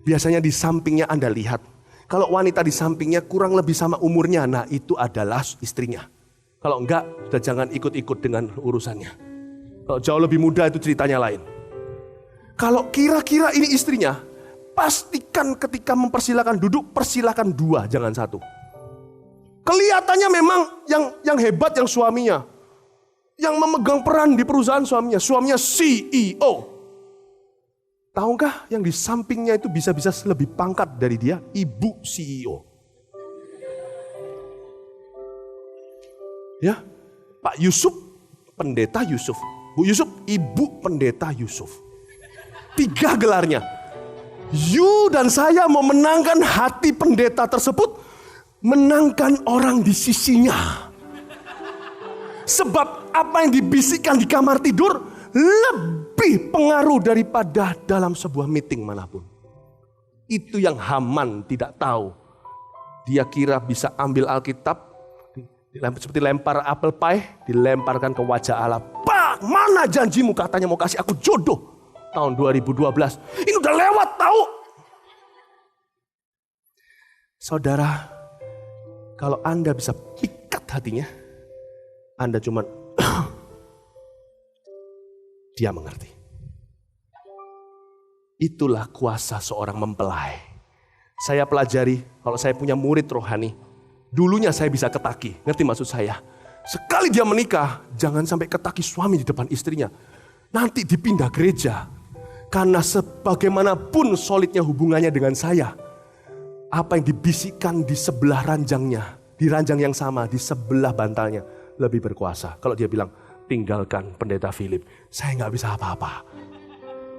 A: Biasanya di sampingnya Anda lihat. Kalau wanita di sampingnya kurang lebih sama umurnya, nah itu adalah istrinya. Kalau enggak, sudah jangan ikut-ikut dengan urusannya. Kalau jauh lebih muda itu ceritanya lain. Kalau kira-kira ini istrinya, pastikan ketika mempersilakan duduk, persilakan 2, jangan 1. Kelihatannya memang yang hebat yang suaminya. Yang memegang peran di perusahaan suaminya CEO. Tahukah yang di sampingnya itu bisa-bisa lebih pangkat dari dia? Ibu CEO. Ya, Pak Yusuf, Pendeta Yusuf. Bu Yusuf, Ibu Pendeta Yusuf. 3 gelarnya. You dan saya mau menangkan hati pendeta tersebut. Menangkan orang di sisinya. Sebab apa yang dibisikkan di kamar tidur lebih pengaruh daripada dalam sebuah meeting manapun. Itu yang Haman tidak tahu. Dia kira bisa ambil Alkitab, seperti lempar apple pie, dilemparkan ke wajah Allah. Pak, mana janjimu katanya mau kasih aku jodoh. tahun 2012. Ini udah lewat tahu. Saudara, kalau Anda bisa pikat hatinya, Anda cuman dia mengerti. Itulah kuasa seorang mempelai. Saya pelajari, kalau saya punya murid rohani, dulunya saya bisa ketaki, ngerti maksud saya? Sekali dia menikah, jangan sampai ketaki suami di depan istrinya. Nanti dipindah gereja. Karena sebagaimanapun solidnya hubungannya dengan saya, apa yang dibisikkan di sebelah ranjangnya, di ranjang yang sama, di sebelah bantalnya, lebih berkuasa. Kalau dia bilang, tinggalkan pendeta Philip, saya gak bisa apa-apa.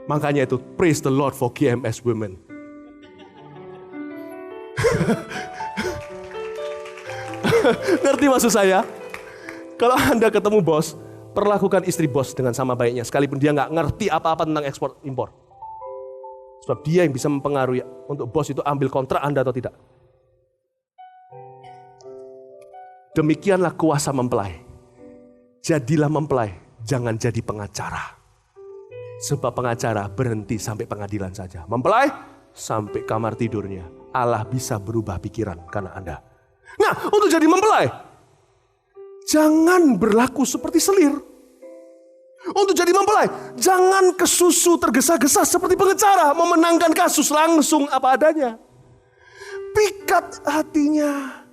A: Makanya itu, praise the Lord for GMS women. Ngerti maksud saya? Kalau Anda ketemu bos, perlakukan istri bos dengan sama baiknya, sekalipun dia nggak ngerti apa-apa tentang ekspor impor. Sebab dia yang bisa mempengaruhi untuk bos itu ambil kontrak Anda atau tidak. Demikianlah kuasa mempelai. Jadilah mempelai, jangan jadi pengacara. Sebab pengacara berhenti sampai pengadilan saja. Mempelai sampai kamar tidurnya. Allah bisa berubah pikiran karena Anda. Nah, untuk jadi mempelai, jangan berlaku seperti selir. Untuk jadi mempelai, jangan kesusu tergesa-gesa seperti pengacara memenangkan kasus langsung apa adanya. Pikat hatinya.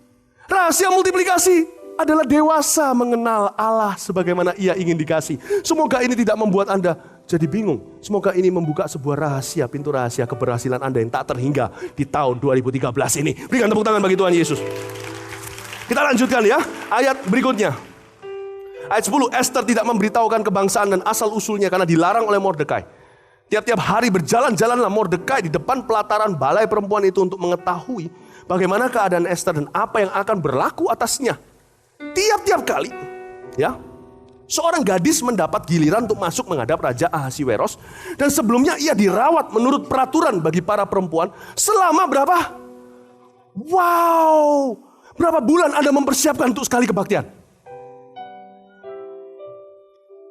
A: Rahasia multiplikasi adalah dewasa mengenal Allah sebagaimana ia ingin dikasih. Semoga ini tidak membuat Anda jadi bingung. Semoga ini membuka sebuah rahasia, pintu rahasia keberhasilan Anda yang tak terhingga di tahun 2013 ini. Berikan tepuk tangan bagi Tuhan Yesus. Kita lanjutkan ya, ayat berikutnya. Ayat 10, Esther tidak memberitahukan kebangsaan dan asal-usulnya karena dilarang oleh Mordekai. Tiap-tiap hari berjalan-jalanlah Mordekai di depan pelataran balai perempuan itu untuk mengetahui bagaimana keadaan Esther dan apa yang akan berlaku atasnya. Tiap-tiap kali, ya, seorang gadis mendapat giliran untuk masuk menghadap Raja Ahasiweros. Dan sebelumnya ia dirawat menurut peraturan bagi para perempuan selama berapa? Wow! Berapa bulan Anda mempersiapkan untuk sekali kebaktian?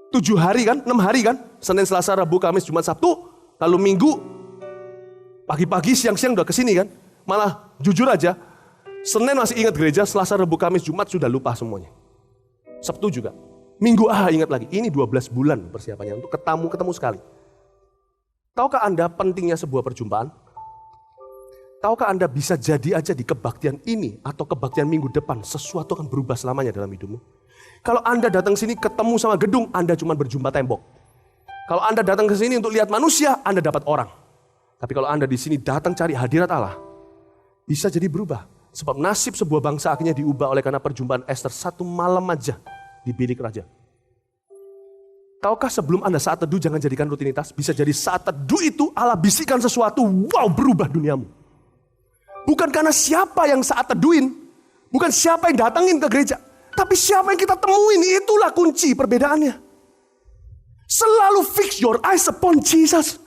A: 7 hari kan? 6 hari kan? Senin, Selasa, Rabu, Kamis, Jumat, Sabtu. Lalu Minggu, pagi-pagi, siang-siang udah kesini kan? Malah jujur aja, Senin masih ingat gereja, Selasa, Rabu, Kamis, Jumat sudah lupa semuanya. Sabtu juga. Minggu ingat lagi. Ini 12 bulan persiapannya untuk ketemu sekali. Tahukah Anda pentingnya sebuah perjumpaan? Tahukah Anda bisa jadi aja di kebaktian ini atau kebaktian minggu depan sesuatu akan berubah selamanya dalam hidupmu? Kalau Anda datang sini ketemu sama gedung, Anda cuma berjumpa tembok. Kalau Anda datang ke sini untuk lihat manusia, Anda dapat orang. Tapi kalau Anda di sini datang cari hadirat Allah, bisa jadi berubah. Sebab nasib sebuah bangsa akhirnya diubah oleh karena perjumpaan Esther satu malam aja di bilik raja. Tahukah sebelum Anda saat teduh jangan jadikan rutinitas. Bisa jadi saat teduh itu Allah bisikan sesuatu, wow berubah duniamu. Bukan karena siapa yang saat teduhin, bukan siapa yang datangin ke gereja, tapi siapa yang kita temuin, itulah kunci perbedaannya. Selalu fix your eyes upon Jesus.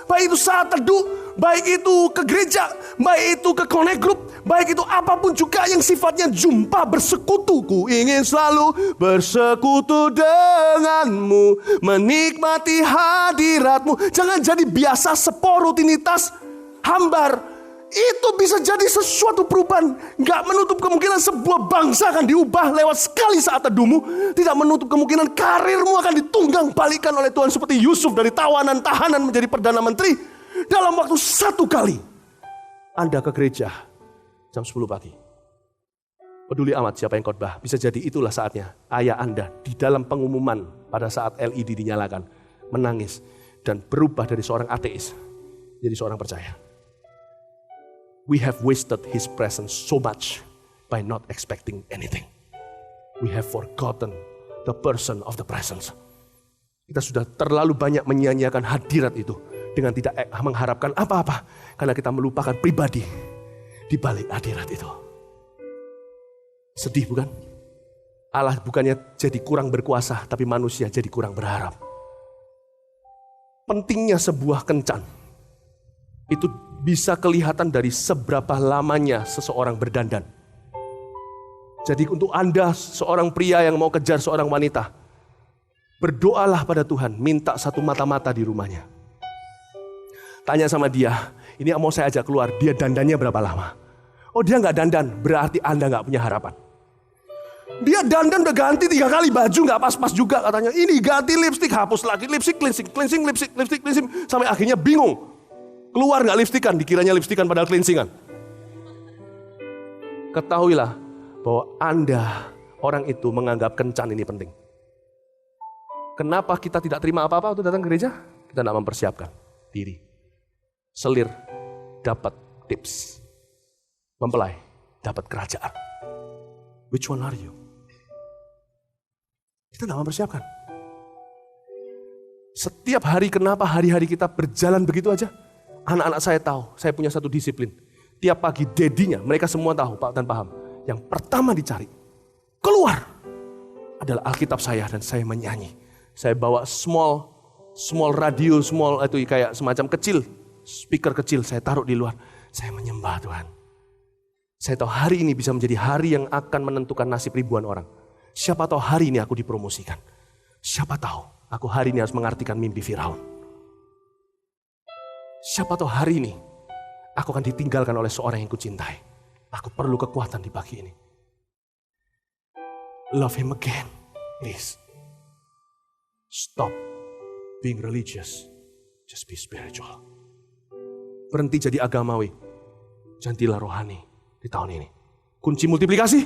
A: Baik itu saat teduh, baik itu ke gereja, baik itu ke connect group, baik itu apapun juga yang sifatnya jumpa bersekutu. Ku ingin selalu bersekutu denganmu, menikmati hadiratmu. Jangan jadi biasa sepor rutinitas hambar. Itu bisa jadi sesuatu perubahan. Gak menutup kemungkinan sebuah bangsa akan diubah lewat sekali saat teduhmu. Tidak menutup kemungkinan karirmu akan ditunggang balikan oleh Tuhan. Seperti Yusuf dari tahanan menjadi Perdana Menteri. Dalam waktu 1 kali. Anda ke gereja jam 10 pagi. Peduli amat siapa yang khotbah. Bisa jadi itulah saatnya ayah Anda di dalam pengumuman pada saat LED dinyalakan. Menangis dan berubah dari seorang ateis jadi seorang percaya. We have wasted His presence so much by not expecting anything. We have forgotten the person of the presence. Kita sudah terlalu banyak menyia-nyiakan hadirat itu dengan tidak mengharapkan apa-apa. Karena kita melupakan pribadi di balik hadirat itu. Sedih bukan? Allah bukannya jadi kurang berkuasa, tapi manusia jadi kurang berharap. Pentingnya sebuah kencan itu bisa kelihatan dari seberapa lamanya seseorang berdandan. Jadi untuk Anda, seorang pria yang mau kejar seorang wanita, berdoalah pada Tuhan, minta satu mata-mata di rumahnya. Tanya sama dia, ini mau saya ajak keluar, dia dandannya berapa lama? Oh dia nggak dandan, berarti Anda nggak punya harapan. Dia dandan udah ganti 3 kali baju, nggak pas-pas juga katanya. Ini ganti lipstik, hapus lagi lipstik, cleansing, lipstik, sampai akhirnya bingung. Keluar nggak lipstikan, dikiranya lipstikan padahal cleansingan. Ketahuilah bahwa Anda, orang itu menganggap kencan ini penting. Kenapa kita tidak terima apa-apa untuk datang ke gereja? Kita tidak mempersiapkan diri. Selir, dapat tips. Mempelai, dapat kerajaan. Which one are you? Kita tidak mempersiapkan. Setiap hari, kenapa hari-hari kita berjalan begitu aja? Anak-anak saya tahu, saya punya satu disiplin. Tiap pagi dedinya, mereka semua tahu Pak dan paham. Yang pertama dicari, keluar, adalah Alkitab saya dan saya menyanyi. Saya bawa small radio, itu kayak semacam kecil, speaker kecil, saya taruh di luar. Saya menyembah Tuhan. Saya tahu hari ini bisa menjadi hari yang akan menentukan nasib ribuan orang. Siapa tahu hari ini aku dipromosikan. Siapa tahu aku hari ini harus mengartikan mimpi Firaun. Siapa tahu hari ini aku akan ditinggalkan oleh seorang yang kucintai. Aku perlu kekuatan di pagi ini. Love him again, please. Stop being religious, just be spiritual. Berhenti jadi agamawi, jadilah rohani di tahun ini. Kunci multiplikasi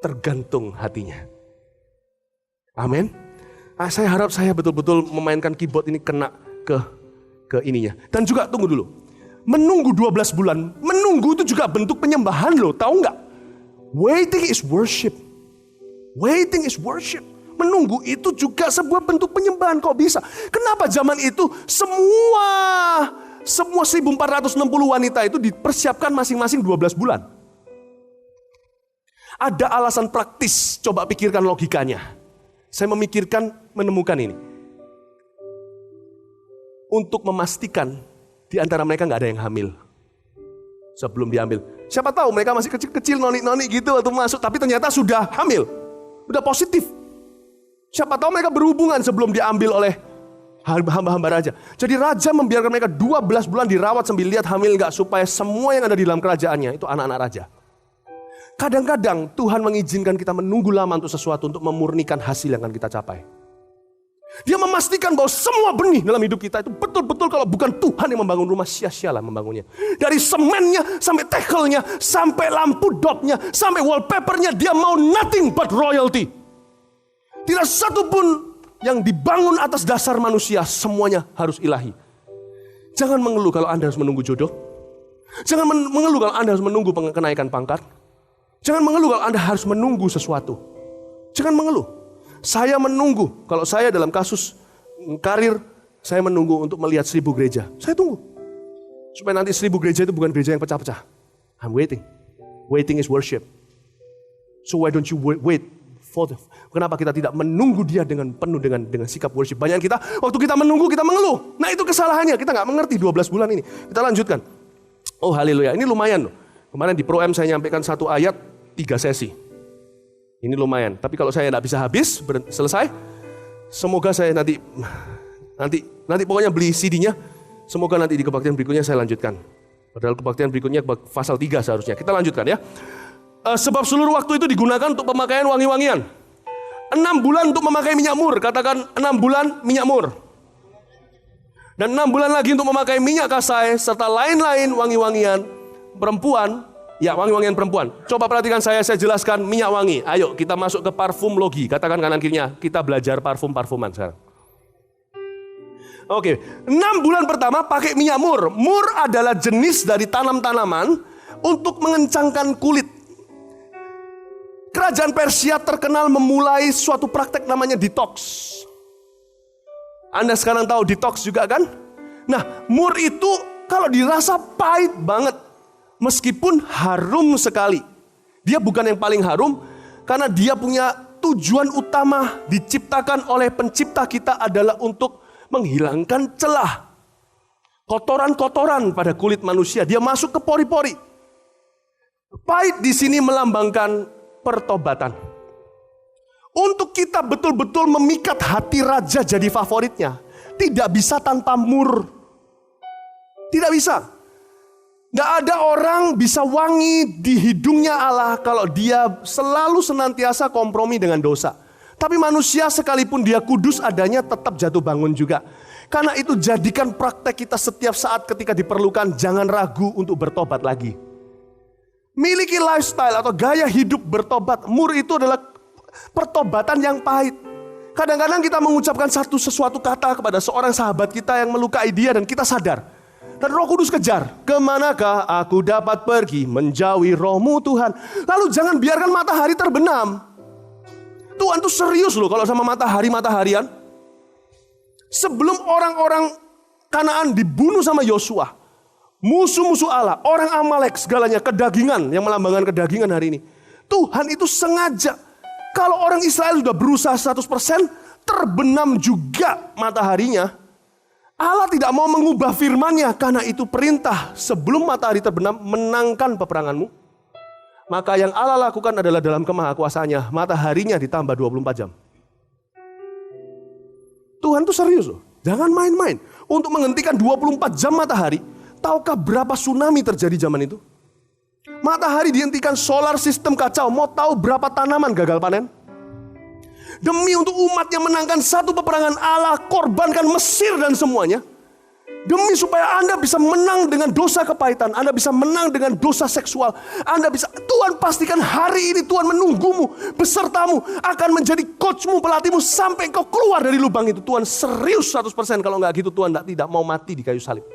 A: tergantung hatinya. Amin. Saya harap saya betul-betul memainkan keyboard ini kena ke ininya. Dan juga tunggu dulu. Menunggu 12 bulan, menunggu itu juga bentuk penyembahan loh, tahu nggak? Waiting is worship. Waiting is worship. Menunggu itu juga sebuah bentuk penyembahan. Kok bisa? Kenapa zaman itu semua 1460 wanita itu dipersiapkan masing-masing 12 bulan? Ada alasan praktis, coba pikirkan logikanya. Saya menemukan ini. Untuk memastikan di antara mereka nggak ada yang hamil sebelum diambil. Siapa tahu mereka masih kecil-kecil, noni-noni gitu waktu masuk, tapi ternyata sudah hamil, udah positif. Siapa tahu mereka berhubungan sebelum diambil oleh hamba-hamba raja. Jadi raja membiarkan mereka 12 bulan dirawat sambil lihat hamil nggak, supaya semua yang ada di dalam kerajaannya itu anak-anak raja. Kadang-kadang Tuhan mengizinkan kita menunggu lama untuk sesuatu, untuk memurnikan hasil yang akan kita capai. Dia memastikan bahwa semua benih dalam hidup kita itu betul-betul, kalau bukan Tuhan yang membangun rumah, sia-sialah membangunnya. Dari semennya, sampai tekelnya, sampai lampu dopnya, sampai wallpapernya, dia mau nothing but royalty. Tidak satu pun yang dibangun atas dasar manusia, semuanya harus ilahi. Jangan mengeluh kalau Anda harus menunggu jodoh. Jangan mengeluh kalau Anda harus menunggu kenaikan pangkat. Jangan mengeluh kalau Anda harus menunggu sesuatu. Jangan mengeluh. Saya menunggu, kalau saya dalam kasus karir, saya menunggu untuk melihat 1000 gereja. Saya tunggu. Supaya nanti 1000 gereja itu bukan gereja yang pecah-pecah. I'm waiting. Waiting is worship. So why don't you wait for kenapa kita tidak menunggu dia dengan penuh dengan sikap worship? Banyak kita, waktu kita menunggu, kita mengeluh. Nah itu kesalahannya, kita nggak mengerti 12 bulan ini. Kita lanjutkan. Oh haleluya, ini lumayan loh. Kemarin di Pro M saya nyampaikan 1 ayat, 3 sesi. Ini lumayan. Tapi kalau saya tidak bisa habis, selesai. Semoga saya nanti pokoknya beli CD-nya. Semoga nanti di kebaktian berikutnya saya lanjutkan. Padahal kebaktian berikutnya pasal 3 seharusnya. Kita lanjutkan ya. Sebab seluruh waktu itu digunakan untuk pemakaian wangi-wangian. 6 bulan untuk memakai minyak mur. Katakan 6 bulan minyak mur. Dan 6 bulan lagi untuk memakai minyak kasai, serta lain-lain wangi-wangian perempuan. Ya, wangi-wangian perempuan. Coba perhatikan saya jelaskan minyak wangi. Ayo kita masuk ke parfumologi. Katakan kanan kirinya, kita belajar parfuman sekarang. Oke, 6 bulan pertama pakai minyak mur. Mur adalah jenis dari tanaman untuk mengencangkan kulit. Kerajaan Persia terkenal memulai suatu praktek namanya detox. Anda sekarang tahu detox juga kan? Nah, mur itu kalau dirasa pahit banget. Meskipun harum sekali. Dia bukan yang paling harum, karena dia punya tujuan utama diciptakan oleh pencipta kita adalah untuk menghilangkan celah. Kotoran-kotoran pada kulit manusia. Dia masuk ke pori-pori. Pahit di sini melambangkan pertobatan. Untuk kita betul-betul memikat hati raja jadi favoritnya, tidak bisa tanpa mur. Tidak bisa. Gak ada orang bisa wangi di hidungnya Allah kalau dia selalu senantiasa kompromi dengan dosa. Tapi manusia sekalipun dia kudus adanya tetap jatuh bangun juga. Karena itu jadikan praktek kita setiap saat ketika diperlukan, jangan ragu untuk bertobat lagi. Miliki lifestyle atau gaya hidup bertobat. Mur itu adalah pertobatan yang pahit. Kadang-kadang kita mengucapkan sesuatu kata kepada seorang sahabat kita yang melukai dia dan kita sadar. Dan Roh Kudus kejar, kemanakah aku dapat pergi menjauhi Roh-Mu Tuhan. Lalu jangan biarkan matahari terbenam. Tuhan tuh serius loh kalau sama matahari-mataharian. Sebelum orang-orang Kanaan dibunuh sama Yosua, musuh-musuh Allah, orang Amalek segalanya, kedagingan yang melambangkan kedagingan hari ini. Tuhan itu sengaja, kalau orang Israel sudah berusaha 100%, terbenam juga mataharinya. Allah tidak mau mengubah firman-Nya, karena itu perintah sebelum matahari terbenam, menangkan peperanganmu. Maka yang Allah lakukan adalah dalam kemahakuasaannya, mataharinya ditambah 24 jam. Tuhan tuh serius loh, jangan main-main. Untuk menghentikan 24 jam matahari, tahukah berapa tsunami terjadi zaman itu? Matahari dihentikan, solar system kacau, mau tahu berapa tanaman gagal panen? Demi untuk umatnya menangkan satu peperangan, Allah korbankan Mesir dan semuanya. Demi supaya Anda bisa menang dengan dosa kepahitan, Anda bisa menang dengan dosa seksual, Anda bisa, Tuhan pastikan hari ini Tuhan menunggumu, besertamu, akan menjadi coachmu, pelatihmu, sampai engkau keluar dari lubang itu. Tuhan serius 100%, kalau enggak gitu Tuhan tidak mau mati di kayu salib.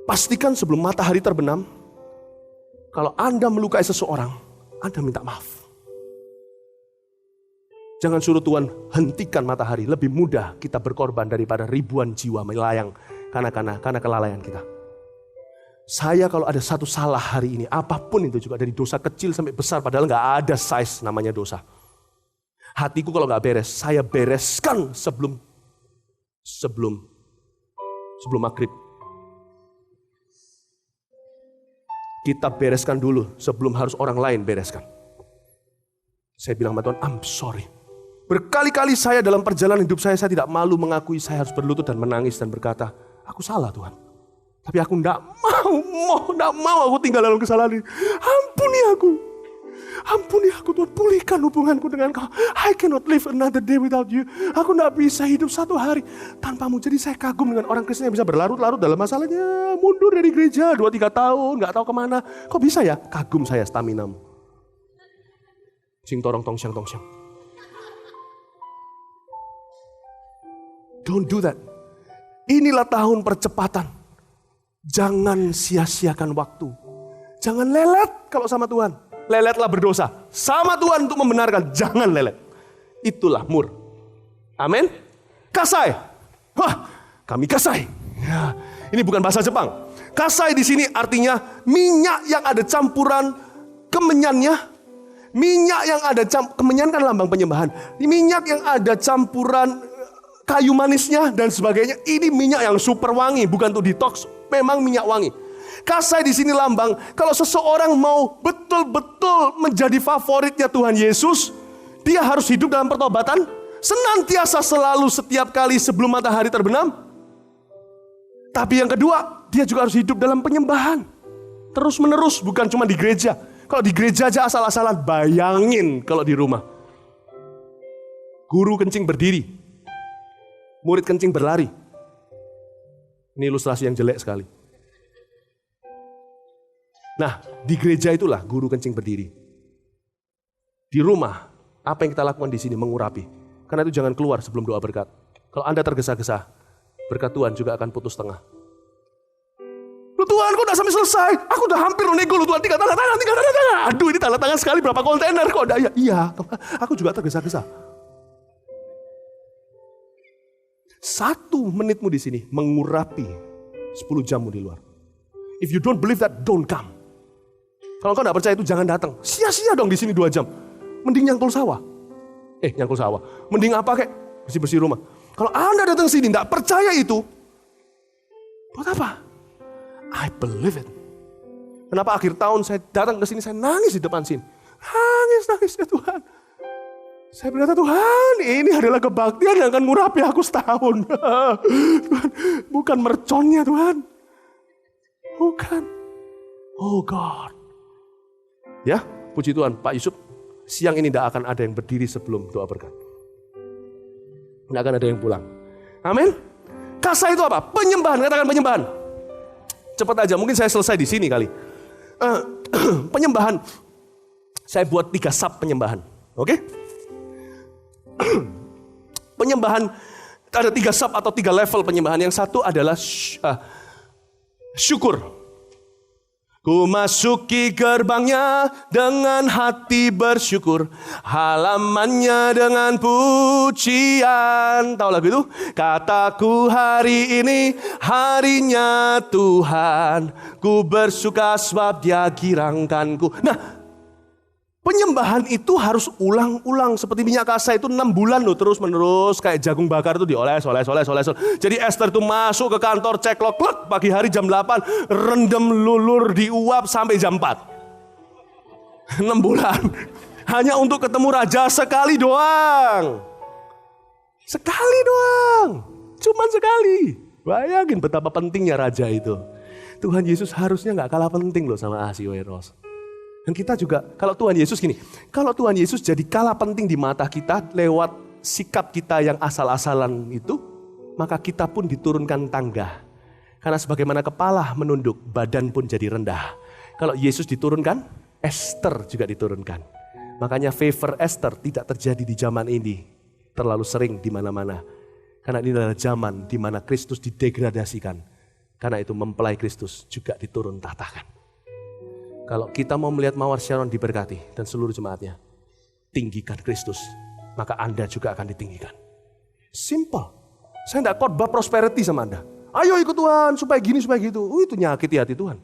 A: Pastikan sebelum matahari terbenam, kalau Anda melukai seseorang, Anda minta maaf. Jangan suruh Tuhan hentikan matahari. Lebih mudah kita berkorban daripada ribuan jiwa melayang karena kelalaian kita. Saya kalau ada satu salah hari ini, apapun itu juga dari dosa kecil sampai besar, padahal nggak ada size namanya dosa. Hatiku kalau nggak beres, saya bereskan sebelum maghrib. Kita bereskan dulu sebelum harus orang lain bereskan. Saya bilang sama Tuhan, I'm sorry. Berkali-kali saya dalam perjalanan hidup saya tidak malu mengakui saya harus berlutut dan menangis dan berkata, aku salah Tuhan. Tapi aku tidak mau aku tinggal dalam kesalahan ini. Ampuni aku Tuhan, pulihkan hubunganku dengan Kau. I cannot live another day without you. Aku tidak bisa hidup satu hari tanpamu. Jadi saya kagum dengan orang Kristen yang bisa berlarut-larut dalam masalahnya. Mundur dari gereja 2-3 tahun, gak tahu kemana. Kok bisa ya? Kagum saya staminamu. Sing torong tong siang. Don't do that. Inilah tahun percepatan. Jangan sia-siakan waktu. Jangan lelet kalau sama Tuhan. Leletlah berdosa. Sama Tuhan untuk membenarkan. Jangan lelet. Itulah mur. Amin. Kasai. Wah, kami kasai. Ya, ini bukan bahasa Jepang. Kasai di sini artinya minyak yang ada campuran kemenyannya. Minyak yang ada kemenyan kan lambang penyembahan. Minyak yang ada campuran kayu manisnya dan sebagainya. Ini minyak yang super wangi, bukan untuk detox, memang minyak wangi. Kasai di sini lambang kalau seseorang mau betul-betul menjadi favoritnya Tuhan Yesus, dia harus hidup dalam pertobatan, senantiasa selalu setiap kali sebelum matahari terbenam. Tapi yang kedua, dia juga harus hidup dalam penyembahan. Terus-menerus, bukan cuma di gereja. Kalau di gereja aja asal-asalan, bayangin kalau di rumah. Guru kencing berdiri, murid kencing berlari. Ini ilustrasi yang jelek sekali. Nah, di gereja itulah guru kencing berdiri. Di rumah, apa yang kita lakukan di sini mengurapi. Karena itu jangan keluar sebelum doa berkat. Kalau Anda tergesa-gesa, berkat Tuhan juga akan putus tengah. Loh Tuhan, kok udah sampai selesai? Aku udah hampir nego loh Tuhan, tinggal tanda tangan. Aduh, ini tanda tangan sekali berapa kontainer kok udah. Iya, aku juga tergesa-gesa. 1 menitmu di sini mengurapi 10 jammu di luar. If you don't believe that, don't come. Kalau kau tidak percaya itu jangan datang. Sia-sia dong di sini 2 jam. Mending nyangkul sawah. Nyangkul sawah. Mending apa kek? Bersih-bersih rumah. Kalau Anda datang sini tidak percaya itu, buat apa? I believe it. Kenapa akhir tahun saya datang ke sini, saya nangis di depan sini. Nangis ya Tuhan. Saya berkata, Tuhan, ini adalah kebaktian yang akan murapi aku setahun. Tuhan, bukan merconnya Tuhan. Bukan. Oh God. Ya, puji Tuhan, Pak Yusuf, siang ini tidak akan ada yang berdiri sebelum doa berkat. Tidak akan ada yang pulang. Amin. Kasa itu apa? Penyembahan, katakan penyembahan. Cepat aja, mungkin saya selesai di sini kali. Penyembahan. Saya buat 3 sub penyembahan. Oke? Penyembahan, ada 3 sub atau 3 level penyembahan. Yang satu adalah syukur. Ku masuki gerbangnya dengan hati bersyukur, halamannya dengan pujian. Tahu lagu itu? Kataku hari ini harinya Tuhan, ku bersuka sebab Dia girangkanku. Nah, penyembahan itu harus ulang-ulang. Seperti minyak kasa itu 6 bulan loh, terus menerus. Kayak jagung bakar itu dioles. Jadi Esther itu masuk ke kantor, cek klok, pagi hari jam 8. Rendam lulur, diuap sampai jam 4. 6 bulan. Hanya untuk ketemu raja sekali doang. Sekali doang. Cuman sekali. Bayangin betapa pentingnya raja itu. Tuhan Yesus harusnya gak kalah penting loh sama Ahasiweros. Dan kita juga, kalau Tuhan Yesus gini, kalau Tuhan Yesus jadi kalah penting di mata kita lewat sikap kita yang asal-asalan itu, maka kita pun diturunkan tangga. Karena sebagaimana kepala menunduk, badan pun jadi rendah. Kalau Yesus diturunkan, Esther juga diturunkan. Makanya favor Esther tidak terjadi di zaman ini, terlalu sering di mana-mana. Karena ini adalah zaman di mana Kristus didegradasikan. Karena itu mempelai Kristus juga diturun tahtakan. Kalau kita mau melihat Mawar Sharon diberkati dan seluruh jemaatnya, tinggikan Kristus, maka Anda juga akan ditinggikan. Simple. Saya tidak khotbah prosperity sama Anda. Ayo ikut Tuhan, supaya gini, supaya gitu. Itu nyakiti hati Tuhan.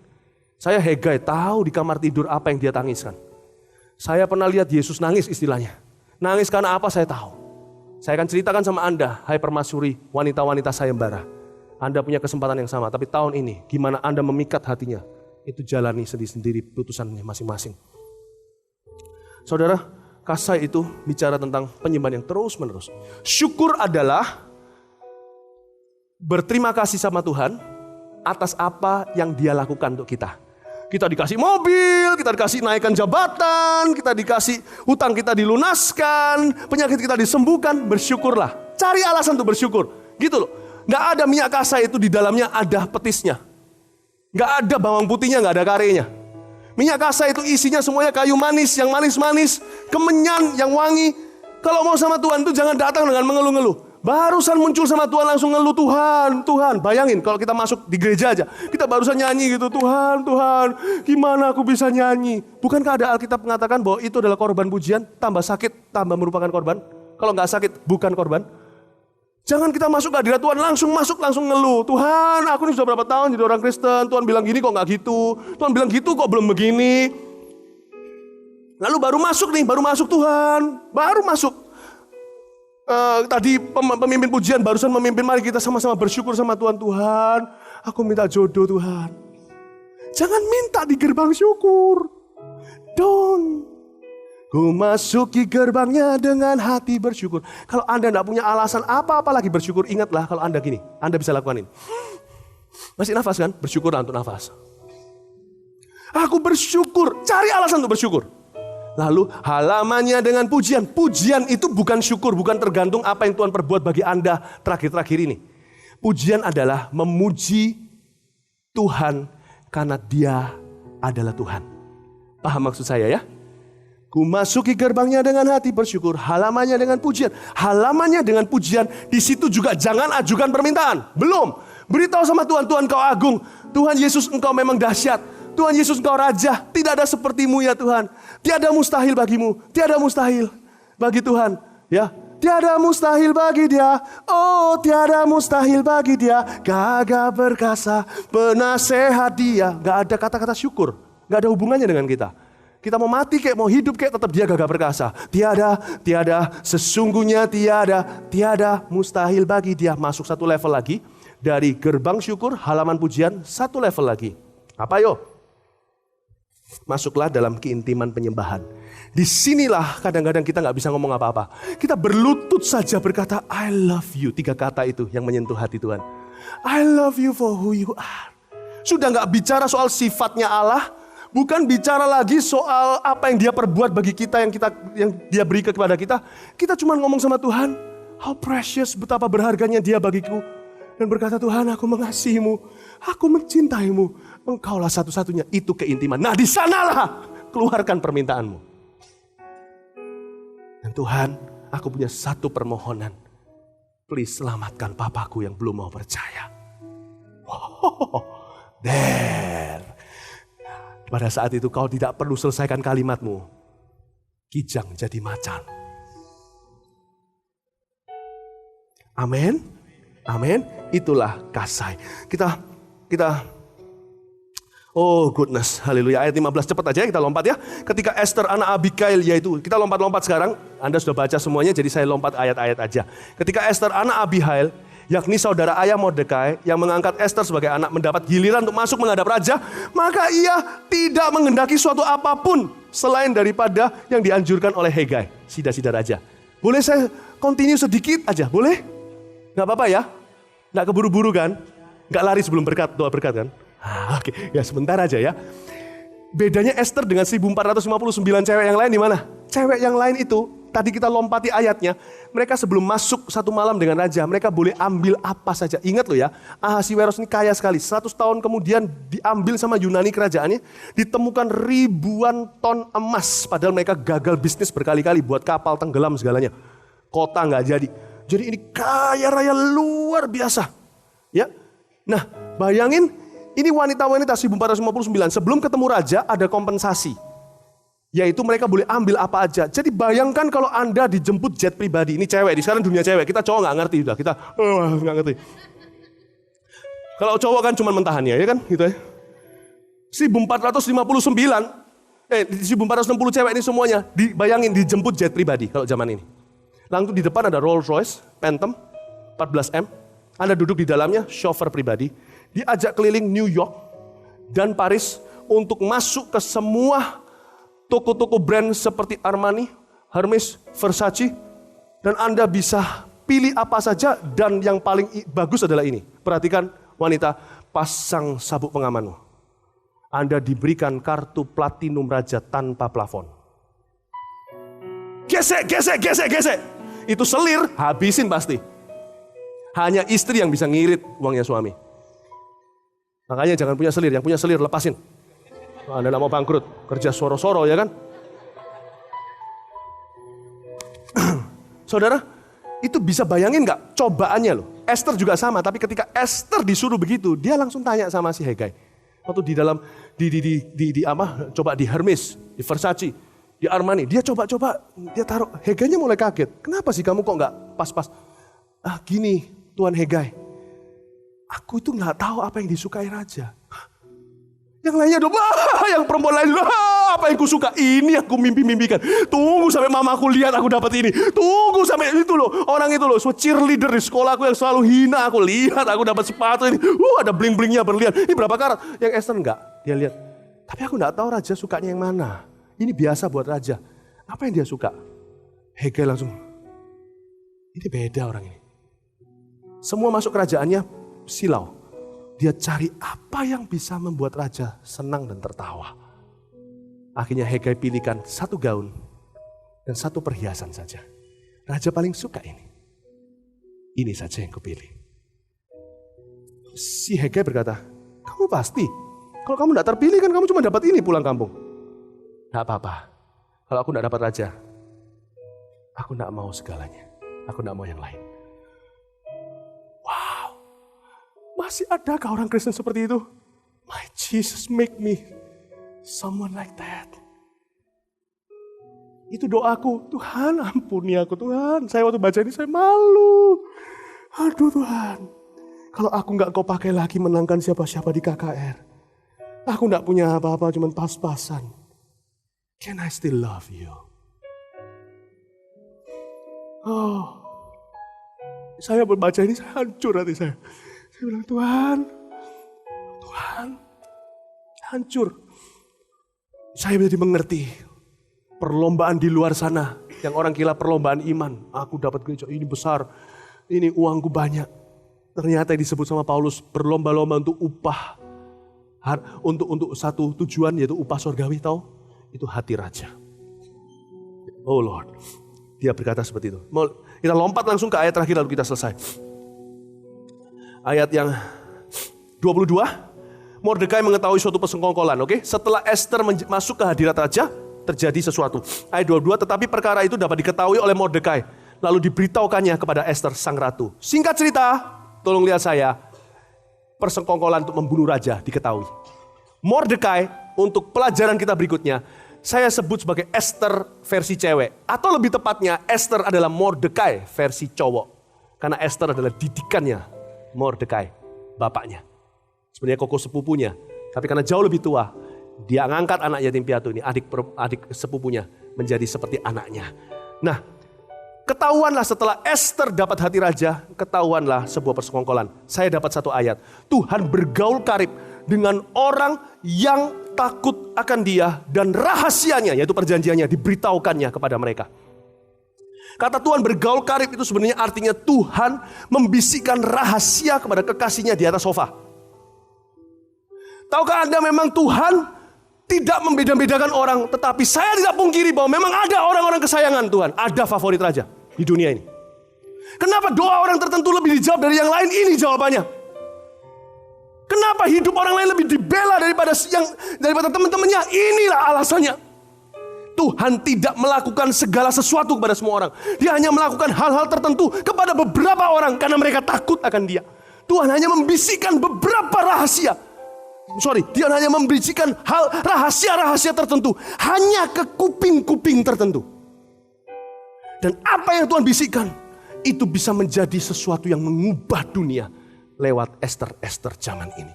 A: Saya Hegai tahu di kamar tidur apa yang dia tangiskan. Saya pernah lihat Yesus nangis istilahnya. Nangis karena apa saya tahu. Saya akan ceritakan sama Anda, hai permasyuri, wanita-wanita sayembara. Anda punya kesempatan yang sama, tapi tahun ini gimana Anda memikat hatinya. Itu jalani sendiri-sendiri putusannya masing-masing. Saudara, Kasai itu bicara tentang penyembahan yang terus-menerus. Syukur adalah berterima kasih sama Tuhan atas apa yang Dia lakukan untuk kita. Kita dikasih mobil, kita dikasih naikkan jabatan, kita dikasih hutang kita dilunaskan, penyakit kita disembuhkan, bersyukurlah. Cari alasan untuk bersyukur. Gitu loh. Gak ada minyak Kasai itu di dalamnya ada petisnya. Gak ada bawang putihnya, gak ada karenya. Minyak kasa itu isinya semuanya kayu manis, yang manis-manis, kemenyan, yang wangi. Kalau mau sama Tuhan itu jangan datang dengan mengeluh-ngeluh. Barusan muncul sama Tuhan langsung ngeluh, Tuhan, Tuhan. Bayangin kalau kita masuk di gereja aja, kita barusan nyanyi gitu, Tuhan, Tuhan, gimana aku bisa nyanyi? Bukankah ada Alkitab mengatakan bahwa itu adalah korban pujian, tambah sakit, tambah merupakan korban? Kalau gak sakit, bukan korban. Jangan kita masuk ke hadirat Tuhan, langsung ngeluh. Tuhan, aku ini sudah berapa tahun jadi orang Kristen. Tuhan bilang gini kok gak gitu. Tuhan bilang gitu kok belum begini. Lalu baru masuk Tuhan. Baru masuk. Tadi pemimpin pujian barusan memimpin, mari kita sama-sama bersyukur sama Tuhan. Tuhan, aku minta jodoh Tuhan. Jangan minta di gerbang syukur. Don't. Ku masuki gerbangnya dengan hati bersyukur. Kalau Anda tidak punya alasan apa-apa lagi bersyukur, ingatlah kalau Anda gini, Anda bisa lakukan ini. Masih nafas kan? Bersyukurlah untuk nafas. Aku bersyukur, cari alasan untuk bersyukur. Lalu halamannya dengan pujian. Pujian itu bukan syukur, bukan tergantung apa yang Tuhan perbuat bagi Anda terakhir-terakhir ini. Pujian adalah memuji Tuhan karena Dia adalah Tuhan. Paham maksud saya ya? Ku masuki gerbangnya dengan hati bersyukur, halamannya dengan pujian. Halamannya dengan pujian, di situ juga jangan ajukan permintaan. Belum. Beritahu sama Tuhan, Tuhan Kau agung. Tuhan Yesus Engkau memang dahsyat. Tuhan Yesus Engkau raja. Tidak ada sepertimu ya Tuhan. Tiada mustahil bagimu. Tiada mustahil bagi Tuhan. Ya, tiada mustahil bagi Dia. Oh, tiada mustahil bagi Dia. Gagah perkasa, penasehat Dia. Gak ada kata-kata syukur. Gak ada hubungannya dengan kita. Kita mau mati kayak mau hidup kayak tetap Dia gagah perkasa. Tiada, sesungguhnya tiada mustahil bagi Dia. Masuk satu level lagi. Dari gerbang syukur, halaman pujian, satu level lagi. Apa yo? Masuklah dalam keintiman penyembahan. Disinilah kadang-kadang kita gak bisa ngomong apa-apa. Kita berlutut saja berkata, I love you. 3 kata itu yang menyentuh hati Tuhan. I love you for who you are. Sudah gak bicara soal sifatnya Allah. Bukan bicara lagi soal apa yang dia perbuat bagi kita, yang dia beri kepada kita. Kita cuma ngomong sama Tuhan, how precious, betapa berharganya dia bagiku. Dan berkata, Tuhan, aku mengasihimu, aku mencintaimu. Engkaulah satu-satunya, itu keintiman. Nah, di sanalah keluarkan permintaanmu. Dan Tuhan, aku punya satu permohonan. Please selamatkan papaku yang belum mau percaya. There. Pada saat itu kau tidak perlu selesaikan kalimatmu. Kijang jadi macan. Amin. Amin. Itulah kasih. Kita oh goodness, haleluya. Ayat 15 cepat aja kita lompat ya. Ketika Esther anak Abigail, yaitu kita lompat-lompat sekarang. Anda sudah baca semuanya, jadi saya lompat ayat-ayat aja. Ketika Esther anak Abigail, yakni saudara ayah Mordekai, yang mengangkat Esther sebagai anak, mendapat giliran untuk masuk menghadap raja, maka ia tidak menghendaki suatu apapun selain daripada yang dianjurkan oleh Hegai, sida-sida raja. Boleh saya continue sedikit aja, boleh? Gak apa-apa ya? Gak keburu-buru kan? Gak lari sebelum berkat, doa berkat kan? Oke, ya sebentar aja ya. Bedanya Esther dengan 1459 cewek yang lain di mana? Cewek yang lain itu, tadi kita lompati ayatnya, mereka sebelum masuk satu malam dengan raja, mereka boleh ambil apa saja. Ingat loh ya, Ahasiweros ini kaya sekali. 100 tahun kemudian diambil sama Yunani kerajaannya, ditemukan ribuan ton emas. Padahal mereka gagal bisnis berkali-kali, buat kapal tenggelam segalanya. Kota nggak jadi. Jadi ini kaya raya luar biasa. Ya, nah bayangin, ini wanita-wanita 1459, sebelum ketemu raja ada kompensasi. Yaitu mereka boleh ambil apa aja. Jadi bayangkan kalau Anda dijemput jet pribadi. Ini cewek, di sekarang dunia cewek. Kita cowok gak ngerti, udah kita gak ngerti. Kalau cowok kan cuma mentahannya, ya kan? Gitu ya. 1460 cewek ini semuanya. Bayangin dijemput jet pribadi kalau zaman ini. Langsung di depan ada Rolls Royce, Phantom, 14M. Anda duduk di dalamnya, chauffeur pribadi. Diajak keliling New York dan Paris untuk masuk ke semua toko-toko brand seperti Armani, Hermes, Versace. Dan Anda bisa pilih apa saja dan yang paling bagus adalah ini. Perhatikan wanita, pasang sabuk pengamanmu. Anda diberikan kartu platinum raja tanpa plafon. Gesek, gesek, gesek, gesek. Itu selir, habisin pasti. Hanya istri yang bisa ngirit uangnya suami. Makanya jangan punya selir, yang punya selir lepasin. Anda tidak mau bangkrut, kerja soro-soro ya kan. Saudara, itu bisa bayangin gak cobaannya loh. Esther juga sama, tapi ketika Esther disuruh begitu, dia langsung tanya sama si Hegai. Waktu di dalam, coba di Hermes, di Versace, di Armani, dia coba-coba, dia taruh, Hegainya mulai kaget. Kenapa sih kamu kok gak pas-pas? Gini Tuan Hegai. Aku itu gak tahu apa yang disukai raja. Yang lainnya dong, yang perempuan lain, apa yang ku suka? Ini yang ku mimpi-mimpikan. Tunggu sampai mamaku lihat aku dapat ini. Tunggu sampai itu loh, orang itu loh, cheerleader di sekolah aku yang selalu hina aku. Lihat aku dapat sepatu ini, ada bling-blingnya berlian. Ini berapa karat? Yang Esther enggak, dia lihat. Tapi aku gak tahu raja sukanya yang mana. Ini biasa buat raja. Apa yang dia suka? Hegai langsung, ini beda orang ini. Semua masuk kerajaannya, silau. Dia cari apa yang bisa membuat raja senang dan tertawa. Akhirnya Hegai pilihkan satu gaun dan satu perhiasan saja. Raja paling suka ini. Ini saja yang kupilih. Si Hegai berkata, kamu pasti. Kalau kamu tidak terpilih kan kamu cuma dapat ini pulang kampung. Tidak apa-apa. Kalau aku tidak dapat raja, aku tidak mau segalanya. Aku tidak mau yang lain. Masih adakah orang Kristen seperti itu? My Jesus, make me someone like that. Itu doaku, Tuhan ampuni aku Tuhan. Saya waktu baca ini saya malu. Aduh Tuhan, kalau aku gak kau pakai lagi menangkan siapa-siapa di KKR. Aku gak punya apa-apa, cuma pas-pasan. Can I still love you? Oh, saya membaca ini saya hancur hati saya. Saya bilang, Tuhan, hancur. Saya menjadi mengerti perlombaan di luar sana. Yang orang kira perlombaan iman. Aku dapat gereja ini besar, ini uangku banyak. Ternyata disebut sama Paulus berlomba-lomba untuk upah. Untuk satu tujuan, yaitu upah surgawi, tahu? Itu hati raja. Oh Lord, dia berkata seperti itu. Kita lompat langsung ke ayat terakhir lalu kita selesai. Ayat yang 22, Mordekai mengetahui suatu persekongkolan. Oke? Setelah Esther masuk ke hadirat raja, terjadi sesuatu. Ayat 22, tetapi perkara itu dapat diketahui oleh Mordekai. Lalu diberitahukannya kepada Esther sang ratu. Singkat cerita, tolong lihat saya. Persekongkolan untuk membunuh raja diketahui. Mordekai untuk pelajaran kita berikutnya, saya sebut sebagai Esther versi cewek. Atau lebih tepatnya, Esther adalah Mordekai versi cowok. Karena Esther adalah didikannya Mordekai, bapaknya. Sebenarnya koko sepupunya. Tapi karena jauh lebih tua, dia ngangkat anak yatim piatu ini, adik sepupunya, menjadi seperti anaknya. Nah, ketahuanlah setelah Esther dapat hati raja, ketahuanlah sebuah persekongkolan. Saya dapat satu ayat. Tuhan bergaul karib dengan orang yang takut akan dia dan rahasianya, yaitu perjanjiannya, diberitahukannya kepada mereka. Kata Tuhan bergaul karib itu sebenarnya artinya Tuhan membisikkan rahasia kepada kekasihnya di atas sofa. Tahukah Anda memang Tuhan tidak membeda-bedakan orang, tetapi saya tidak pungkiri bahwa memang ada orang-orang kesayangan Tuhan, ada favorit raja di dunia ini. Kenapa doa orang tertentu lebih dijawab dari yang lain? Ini jawabannya. Kenapa hidup orang lain lebih dibela daripada teman-temannya? Inilah alasannya. Tuhan tidak melakukan segala sesuatu kepada semua orang. Dia hanya melakukan hal-hal tertentu kepada beberapa orang karena mereka takut akan dia. Tuhan hanya membisikkan beberapa rahasia. Dia hanya membisikkan rahasia-rahasia tertentu hanya ke kuping-kuping tertentu. Dan apa yang Tuhan bisikkan itu bisa menjadi sesuatu yang mengubah dunia lewat Esther zaman ini.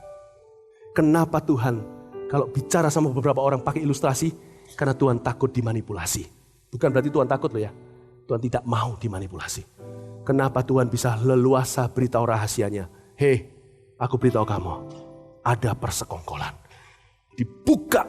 A: Kenapa Tuhan kalau bicara sama beberapa orang pakai ilustrasi? Karena Tuhan takut dimanipulasi. Bukan berarti Tuhan takut loh ya. Tuhan tidak mau dimanipulasi. Kenapa Tuhan bisa leluasa beritahu rahasianya? Hei, aku beritahu kamu. Ada persekongkolan. Dibuka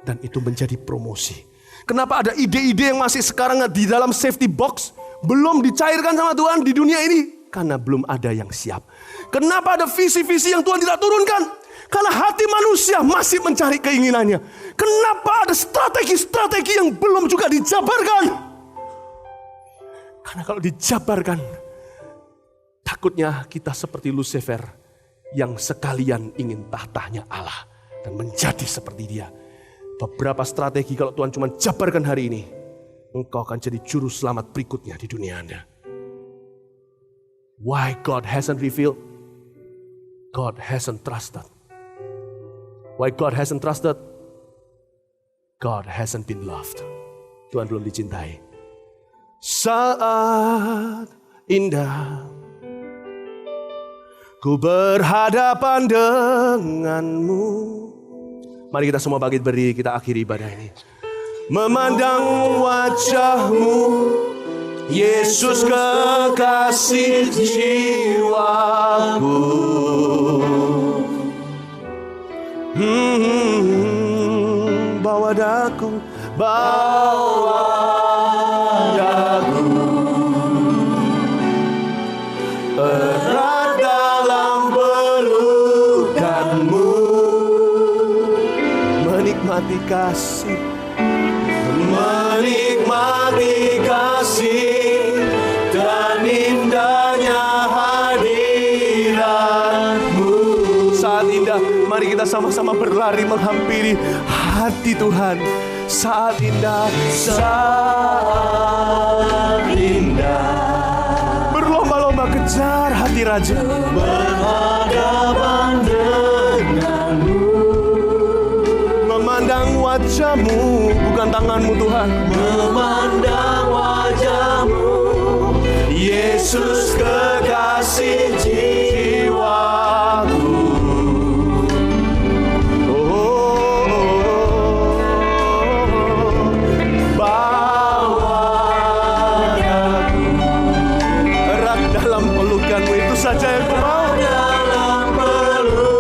A: dan itu menjadi promosi. Kenapa ada ide-ide yang masih sekarang di dalam safety box, belum dicairkan sama Tuhan di dunia ini? Karena belum ada yang siap. Kenapa ada visi-visi yang Tuhan tidak turunkan? Karena hati manusia masih mencari keinginannya. Kenapa ada strategi-strategi yang belum juga dijabarkan? Karena kalau dijabarkan, takutnya kita seperti Lucifer yang sekalian ingin tahtanya Allah dan menjadi seperti dia. Beberapa strategi kalau Tuhan cuma jabarkan hari ini, engkau akan jadi juru selamat berikutnya di dunia Anda. Why God hasn't revealed? God hasn't trusted. Why God hasn't trusted? God hasn't been loved. Tuhan belum dicintai. Saat indah ku berhadapan denganmu. Mari kita semua bangkit berdiri, kita akhiri ibadah ini. Memandang wajahmu, Yesus kekasih jiwaku. Bawa daku erat dalam pelukanmu, menikmati kasih dan indahnya hadiratmu. Saat indah, mari kita sama-sama berlari menghampiri hati Tuhan. Saat indah, berlomba-lomba kejar hati Raja. Berhadapan denganmu, memandang wajahmu, bukan tanganmu Tuhan. Memandang wajahmu, Yesus kekasih jiwaku. Bawa daku erat dalam pelukanmu, itu saja yang ku mau. Dalam pelukanmu,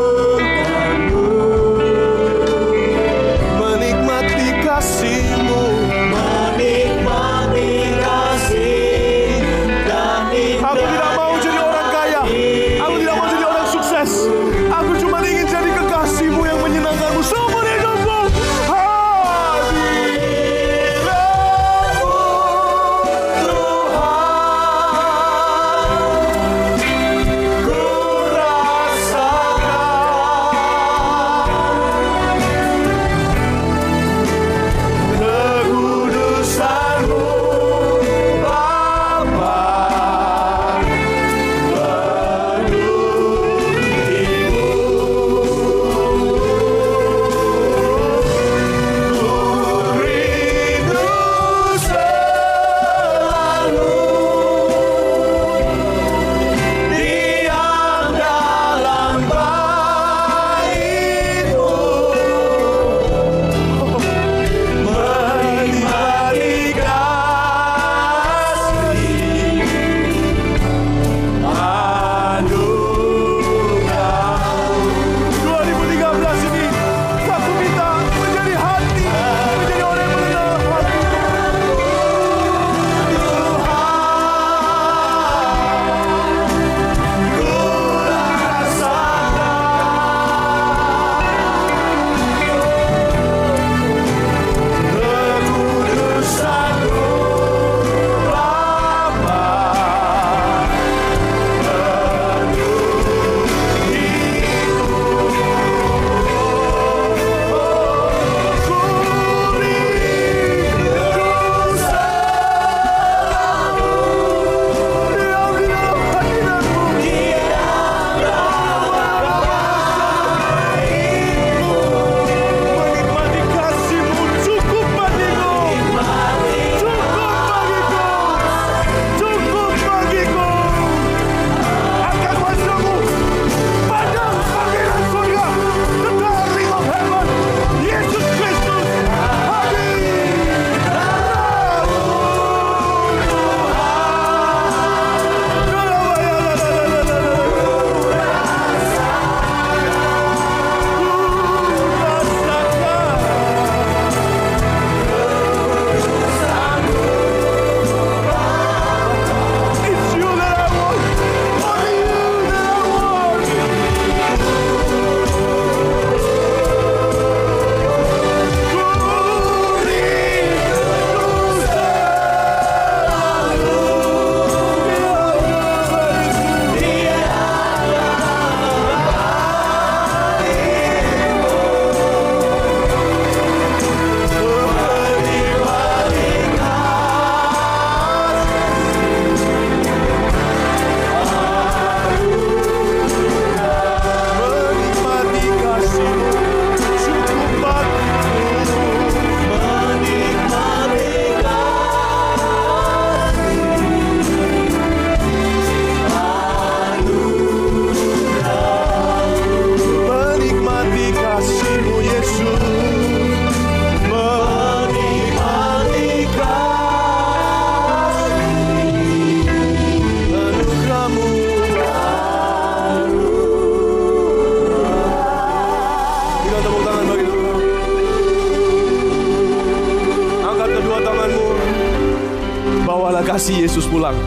A: kasih Yesus pulang.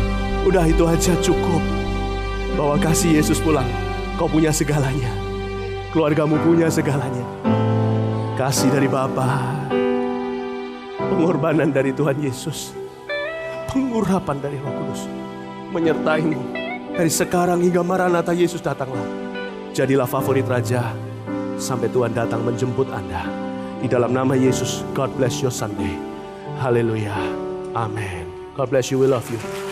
A: Udah itu aja cukup. Bawa kasih Yesus pulang. Kau punya segalanya. Keluargamu punya segalanya. Kasih dari Bapa, pengorbanan dari Tuhan Yesus, pengurapan dari Roh Kudus menyertaimu dari sekarang hingga Maranatha Yesus datanglah. Jadilah favorit Raja sampai Tuhan datang menjemput Anda. Di dalam nama Yesus, God bless your Sunday. Haleluya. Amen. God bless you. We love you.